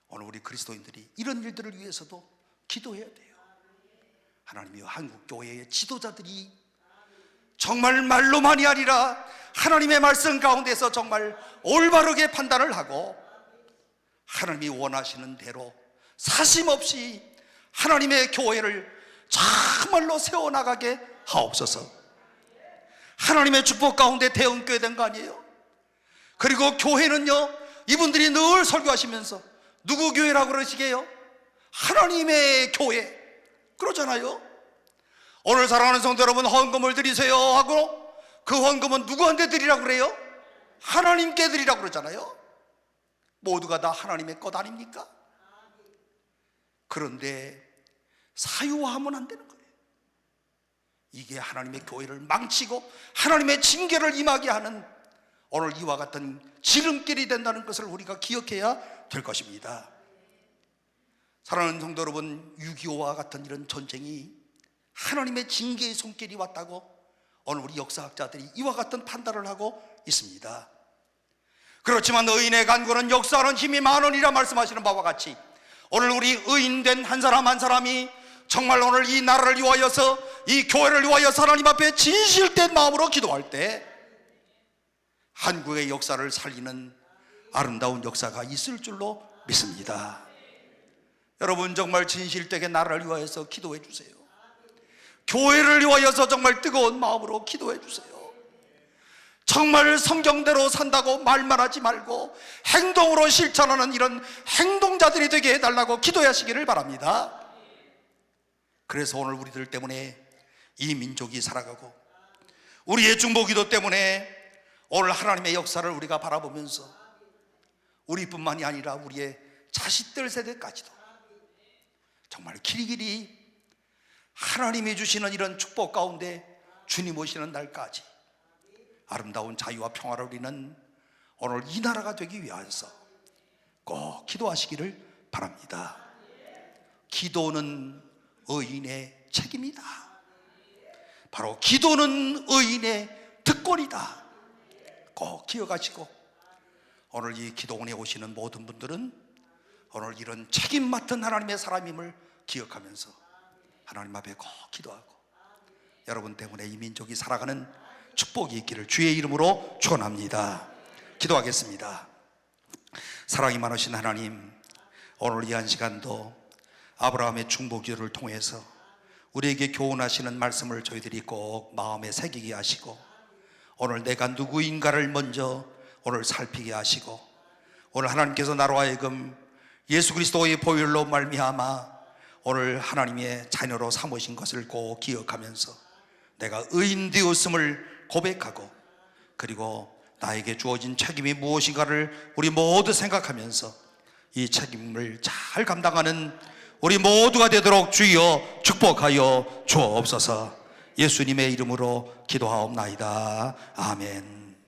오늘 우리 그리스도인들이 이런 일들을 위해서도 기도해야 돼요. 하나님이 한국교회의 지도자들이 정말 말로만이 아니라 하나님의 말씀 가운데서 정말 올바르게 판단을 하고 하나님이 원하시는 대로 사심없이 하나님의 교회를 정말로 세워나가게 하옵소서. 하나님의 축복 가운데 대형교회 된 거 아니에요? 그리고 교회는요, 이분들이 늘 설교하시면서 누구 교회라고 그러시게요? 하나님의 교회 그러잖아요. 오늘 사랑하는 성도 여러분, 헌금을 드리세요 하고 그 헌금은 누구한테 드리라고 그래요? 하나님께 드리라고 그러잖아요. 모두가 다 하나님의 것 아닙니까? 그런데 사유화하면 안 되는 거예요. 이게 하나님의 교회를 망치고 하나님의 징계를 임하게 하는 오늘 이와 같은 지름길이 된다는 것을 우리가 기억해야 될 것입니다. 사랑하는 성도 여러분, 6.25와 같은 이런 전쟁이 하나님의 징계의 손길이 왔다고 오늘 우리 역사학자들이 이와 같은 판단을 하고 있습니다. 그렇지만 의인의 간구는 역사하는 힘이 많으리라 말씀하시는 바와 같이 오늘 우리 의인된 한 사람 한 사람이 정말 오늘 이 나라를 위하여서 이 교회를 위하여서 하나님 앞에 진실된 마음으로 기도할 때 한국의 역사를 살리는 아름다운 역사가 있을 줄로 믿습니다. 여러분, 정말 진실되게 나라를 위하여서 기도해 주세요. 교회를 위하여서 정말 뜨거운 마음으로 기도해 주세요. 정말 성경대로 산다고 말만 하지 말고 행동으로 실천하는 이런 행동자들이 되게 해달라고 기도하시기를 바랍니다. 그래서 오늘 우리들 때문에 이 민족이 살아가고 우리의 중보기도 때문에 오늘 하나님의 역사를 우리가 바라보면서 우리뿐만이 아니라 우리의 자식들 세대까지도 정말 길이길이 하나님이 주시는 이런 축복 가운데 주님 오시는 날까지 아름다운 자유와 평화를 누리는 오늘 이 나라가 되기 위해서 꼭 기도하시기를 바랍니다. 기도는 의인의 책임이다. 바로 기도는 의인의 특권이다. 꼭 기억하시고 오늘 이 기도원에 오시는 모든 분들은 오늘 이런 책임 맡은 하나님의 사람임을 기억하면서 하나님 앞에 꼭 기도하고 여러분 때문에 이 민족이 살아가는 축복이 있기를 주의 이름으로 축원합니다. 기도하겠습니다. 사랑이 많으신 하나님, 오늘 이 한 시간도 아브라함의 중보기도를 통해서 우리에게 교훈하시는 말씀을 저희들이 꼭 마음에 새기게 하시고 오늘 내가 누구인가를 먼저 오늘 살피게 하시고 오늘 하나님께서 나로 하여금 예수 그리스도의 보혈로 말미암아 오늘 하나님의 자녀로 삼으신 것을 꼭 기억하면서 내가 의인 되었음을 고백하고 그리고 나에게 주어진 책임이 무엇인가를 우리 모두 생각하면서 이 책임을 잘 감당하는 우리 모두가 되도록 주여 축복하여 주옵소서. 예수님의 이름으로 기도하옵나이다. 아멘.